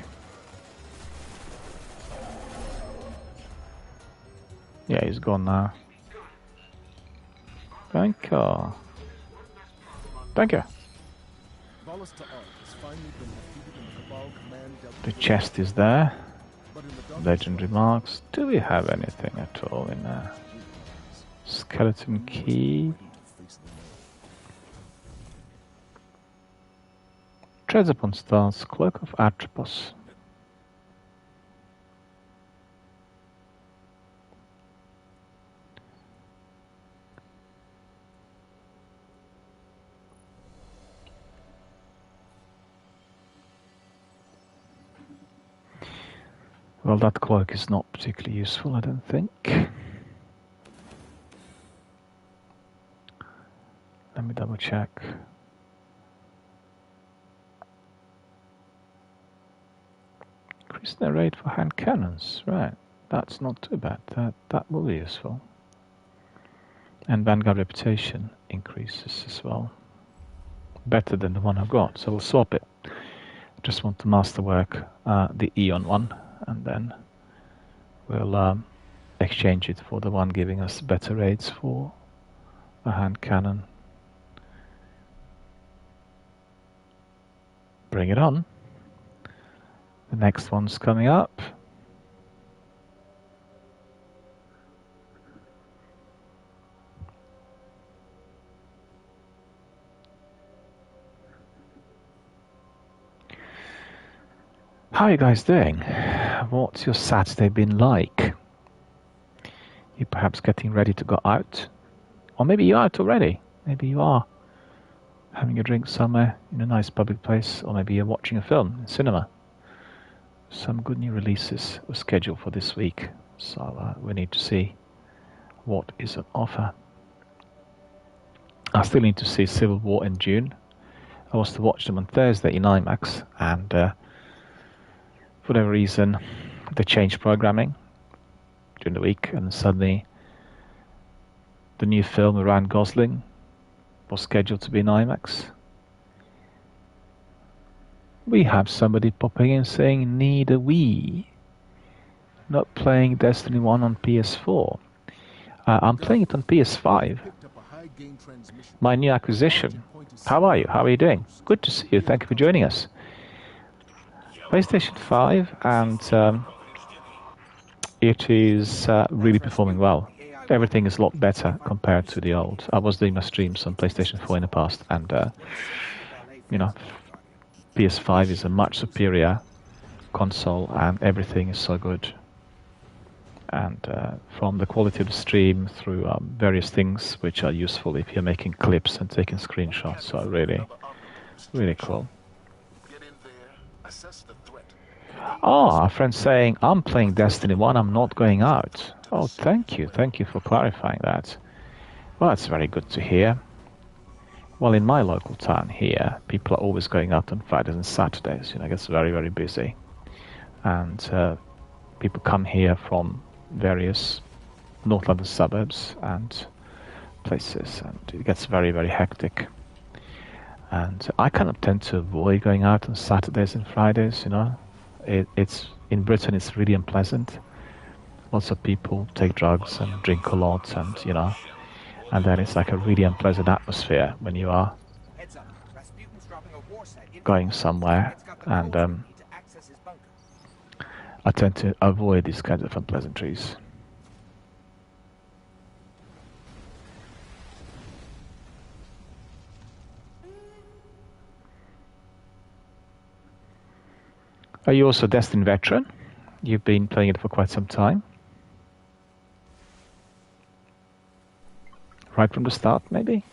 Yeah, he's gone now. Thank you. Thank you. The chest is there. Legendary marks. Do we have anything at all in there? Skeleton key. Treads upon stars, Cloak of Atropos. Well, that cloak is not particularly useful, I don't think. Let me double check. Increase the rate for hand cannons, right? That's not too bad. That will be useful. And Vanguard reputation increases as well. Better than the one I've got, so we'll swap it. Just want to masterwork the Eon one, and then we'll exchange it for the one giving us better rates for a hand cannon. Bring it on. The next one's coming up. How are you guys doing? What's your Saturday been like? You perhaps getting ready to go out? Or maybe you're out already. Maybe you are having a drink somewhere in a nice public place, or maybe you're watching a film in cinema. Some good new releases are scheduled for this week, so we need to see what is on offer. I still need to see Civil War in June. I was to watch them on Thursday in IMAX, and for whatever reason they changed programming during the week, and suddenly the new film with Ryan Gosling was scheduled to be in IMAX. We have somebody popping in saying, need a Wii. Not playing Destiny 1 on PS4. I'm playing it on PS5. My new acquisition. How are you? How are you doing? Good to see you. Thank you for joining us. PlayStation 5, and it is really performing well. Everything is a lot better compared to the old. I was doing my streams on PlayStation 4 in the past, and PS5 is a much superior console, and everything is so good. And from the quality of the stream through various things which are useful if you're making clips and taking screenshots, so really, really cool. Oh, our friend saying, I'm playing Destiny 1, I'm not going out. Oh, thank you for clarifying that. Well, that's very good to hear. Well, in my local town here, people are always going out on Fridays and Saturdays. It gets very, very busy. And people come here from various North London suburbs and places, and it gets very, very hectic. And I kind of tend to avoid going out on Saturdays and Fridays, It's in Britain, it's really unpleasant. Lots of people take drugs and drink a lot, and then it's like a really unpleasant atmosphere when you are going somewhere, and I tend to avoid these kinds of unpleasantries. Are you also a Destiny veteran? You've been playing it for quite some time. Right from the start, maybe?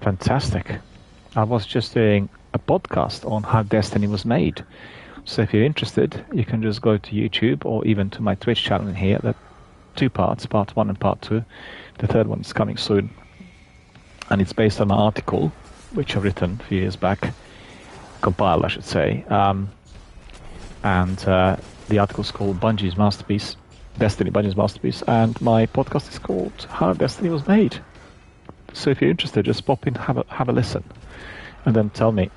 Fantastic. I was just doing a podcast on how Destiny was made. So if you're interested, you can just go to YouTube or even to my Twitch channel here. There are 2 parts, part 1 and part 2. The third one is coming soon. And it's based on an article which I've written a few years back. Compiled, I should say. And the article is called Bungie's Masterpiece, Destiny, Bungie's Masterpiece, and my podcast is called How Destiny Was Made. So if you're interested, just pop in, have a listen, and then tell me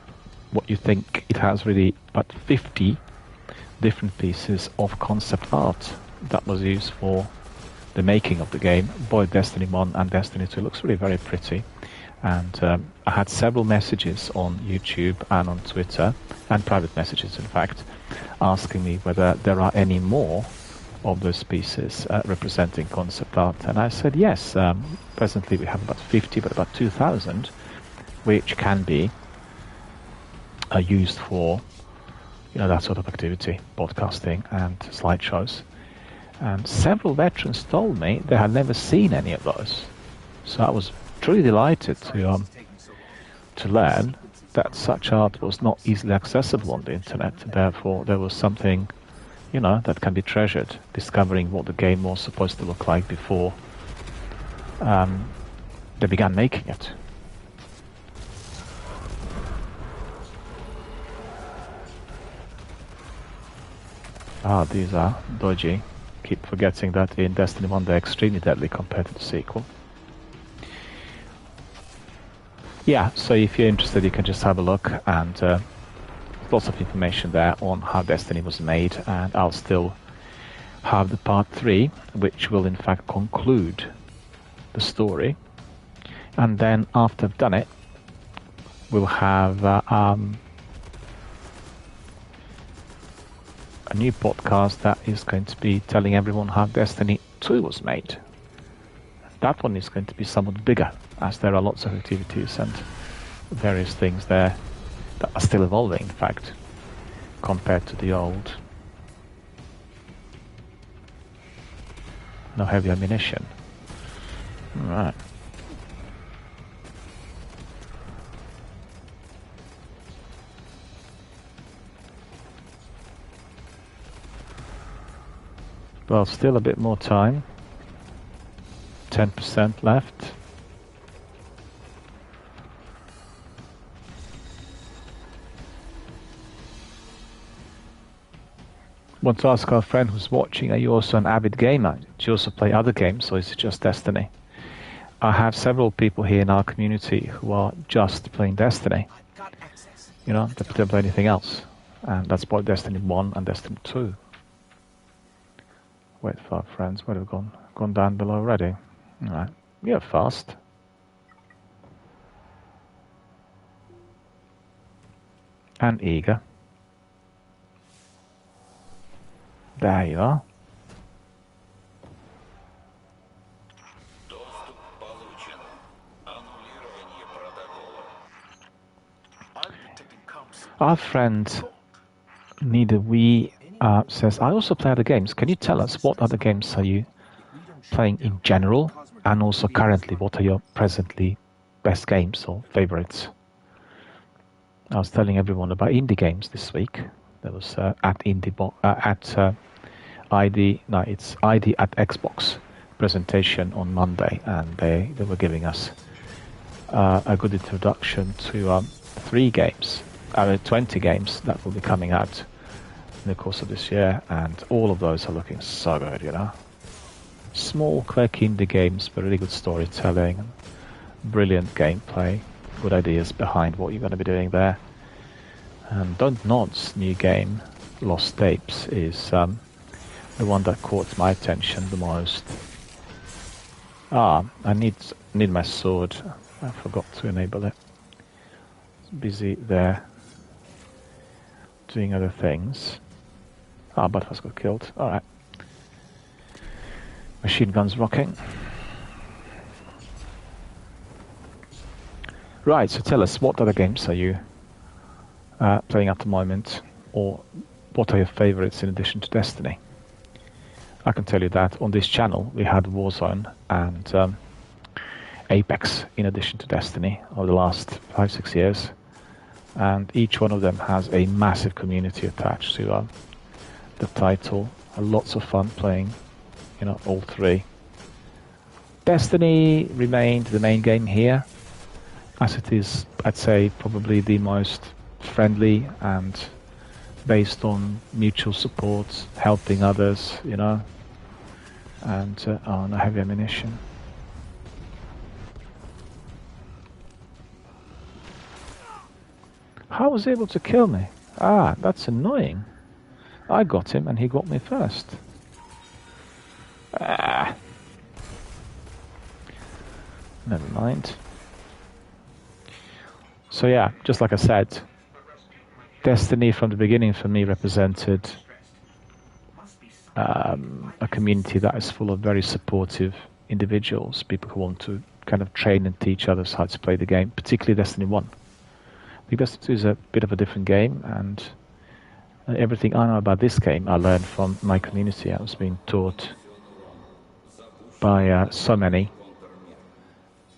what you think. It has really about 50 different pieces of concept art that was used for the making of the game. Both Destiny 1 and Destiny 2 looks really very pretty. And I had several messages on YouTube and on Twitter, and private messages in fact, asking me whether there are any more of those pieces representing concept art. And I said, yes, presently we have about 50, but about 2,000, which can be used for that sort of activity, podcasting and slideshows. And several veterans told me they had never seen any of those. So I was truly delighted to learn that such art was not easily accessible on the internet. Therefore, there was something, that can be treasured, discovering what the game was supposed to look like before they began making it. These are dodgy. Keep forgetting that in Destiny 1 they're extremely deadly compared to the sequel. Yeah, so if you're interested, you can just have a look, and lots of information there on how Destiny was made, and I'll still have the part 3, which will in fact conclude the story. And then after I've done it, we'll have a new podcast that is going to be telling everyone how Destiny 2 was made. That one is going to be somewhat bigger, as there are lots of activities and various things there that are still evolving, in fact, compared to the old. No heavy ammunition. Alright. Well, still a bit more time. 10% left. Want to ask our friend who's watching, are you also an avid gamer? Do you also play other games, or is it just Destiny? I have several people here in our community who are just playing Destiny. They don't play anything else. And that's both Destiny 1 and Destiny 2. Wait for our friends. Where have we gone? Gone down below already. Alright. You're fast. And eager. There you are. Our friend Neither We says, I also play other games. Can you tell us what other games are you playing in general, and also currently what are your presently best games or favorites? I was telling everyone about indie games this week. There was it's ID at Xbox presentation on Monday, and they were giving us a good introduction to 20 games that will be coming out in the course of this year, and all of those are looking so good, Small, quick indie games, but really good storytelling, brilliant gameplay, good ideas behind what you're going to be doing there. And Don't Nod's new game, Lost Tapes, is the one that caught my attention the most. I need my sword. I forgot to enable it. Busy there doing other things. Butterflies got killed. Alright. Machine guns rocking. Right, so tell us, what other games are you playing at the moment, or what are your favorites in addition to Destiny? I can tell you that on this channel we had Warzone and Apex in addition to Destiny over the last 5-6 years, and each one of them has a massive community attached to the title. Lots of fun playing all three. Destiny remained the main game here, as it is, I'd say, probably the most friendly and based on mutual support, helping others, and no heavy ammunition. How was he able to kill me? That's annoying. I got him and he got me first. Never mind. So yeah, just like I said, Destiny from the beginning for me represented a community that is full of very supportive individuals, people who want to kind of train and teach others how to play the game, particularly Destiny 1. I think Destiny 2 is a bit of a different game, and everything I know about this game I learned from my community. I was being taught by so many,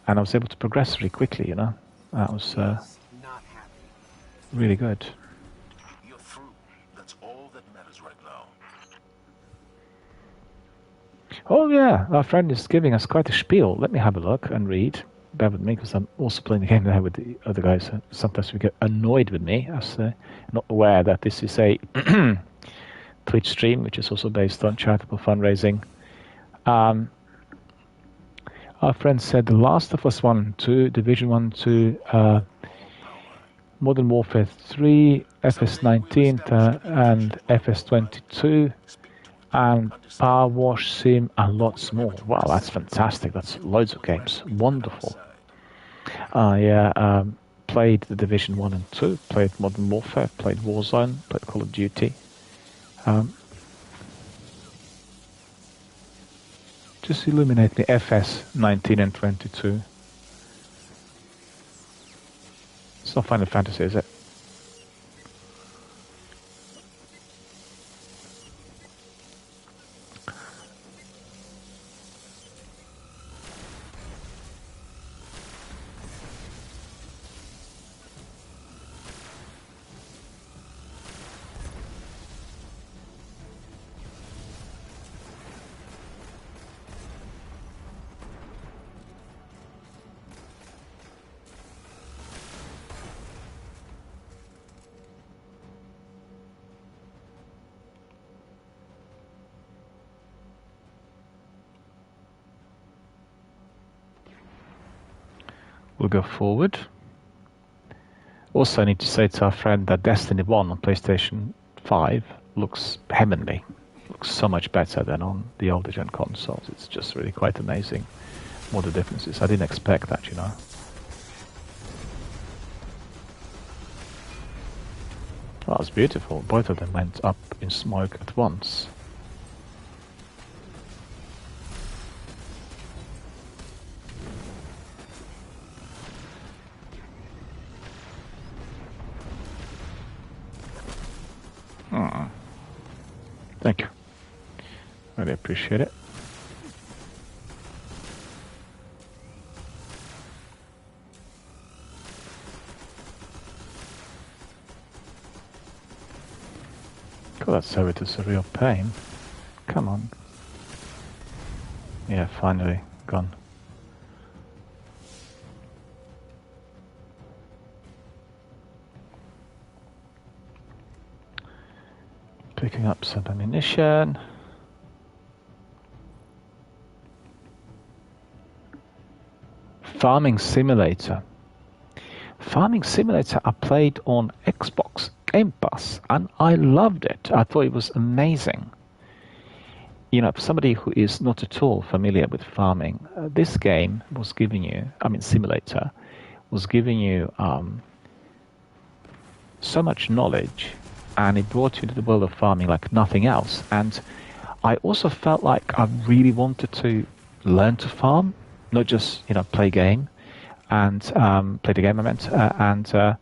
and I was able to progress very quickly, you know. That was really good. You're through. That's all that matters right now. Oh yeah, our friend is giving us quite a spiel. Let me have a look and read. Bear with me, because I'm also playing the game there with the other guys. Sometimes we get annoyed with me, as not aware that this is a Twitch stream, which is also based on charitable fundraising. Our friend said The Last of Us 1 and 2, Division 1 and 2, Modern Warfare 3, FS19 and FS22, and Power Wash Sim, and lots more. Wow, that's fantastic. That's loads of games. Wonderful. I played the Division 1 and 2, played Modern Warfare, played Warzone, played Call of Duty. Just illuminate me, FS19 and 22. It's not Final Fantasy, is it? We'll go forward. Also, I need to say to our friend that Destiny 1 on PlayStation 5 looks heavenly. Looks so much better than on the older gen consoles. It's just really quite amazing what the difference is. I didn't expect that, you know. Well, it's beautiful. Both of them went up in smoke at once. Thank you. Really appreciate it. God, that service is a real pain. Come on. Yeah, finally gone. Picking up some ammunition. Farming Simulator. Farming Simulator I played on Xbox Game Pass, and I loved it. I thought it was amazing. You know, for somebody who is not at all familiar with farming, this game was giving you, Simulator, was giving you so much knowledge, and it brought you into the world of farming like nothing else. And I also felt like I really wanted to learn to farm, not just, you know, play game, and play the game, I meant, and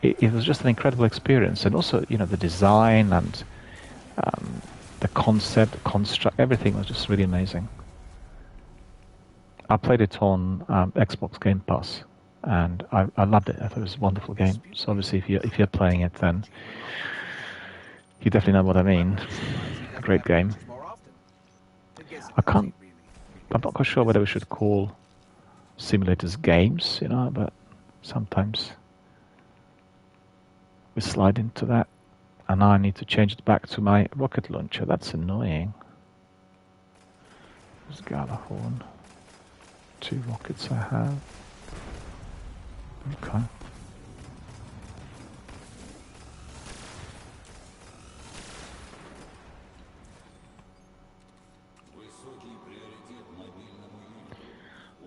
it was just an incredible experience. And also, you know, the design and the concept, the construct, everything was just really amazing. I played it on Xbox Game Pass, and I loved it. I thought it was a wonderful game. So obviously, if you're playing it, then you definitely know what I mean. A great game. I'm not quite sure whether we should call simulators games, you know, but sometimes we slide into that. And now I need to change it back to my rocket launcher. That's annoying. There's Galahorn. 2 rockets I have. Okay.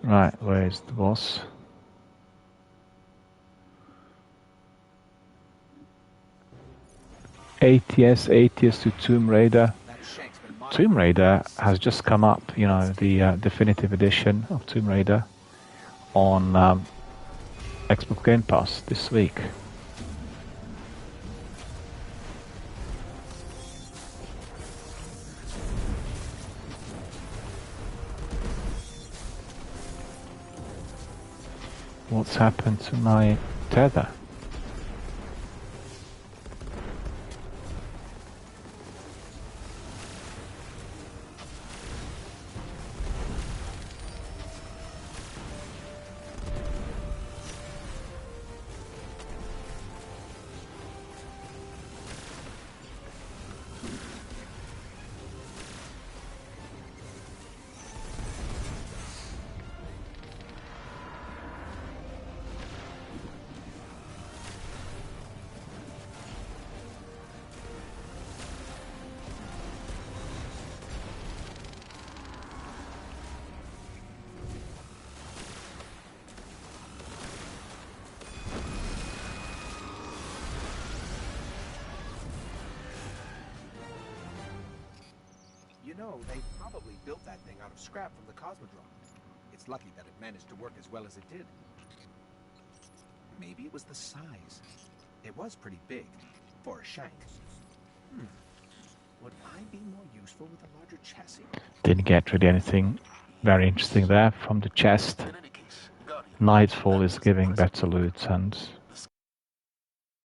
Right, where's the boss? ATS to Tomb Raider. Tomb Raider has just come up, you know, the definitive edition of Tomb Raider on Xbox Game Pass this week. What's happened to my tether? You know, they probably built that thing out of scrap from the Cosmodrome. It's lucky that it managed to work as well as it did. Maybe it was the size. It was pretty big for a shank. Would I be more useful with a larger chassis? Didn't get really anything very interesting there from the chest. In any case, Guardian, Nightfall is giving better loot, and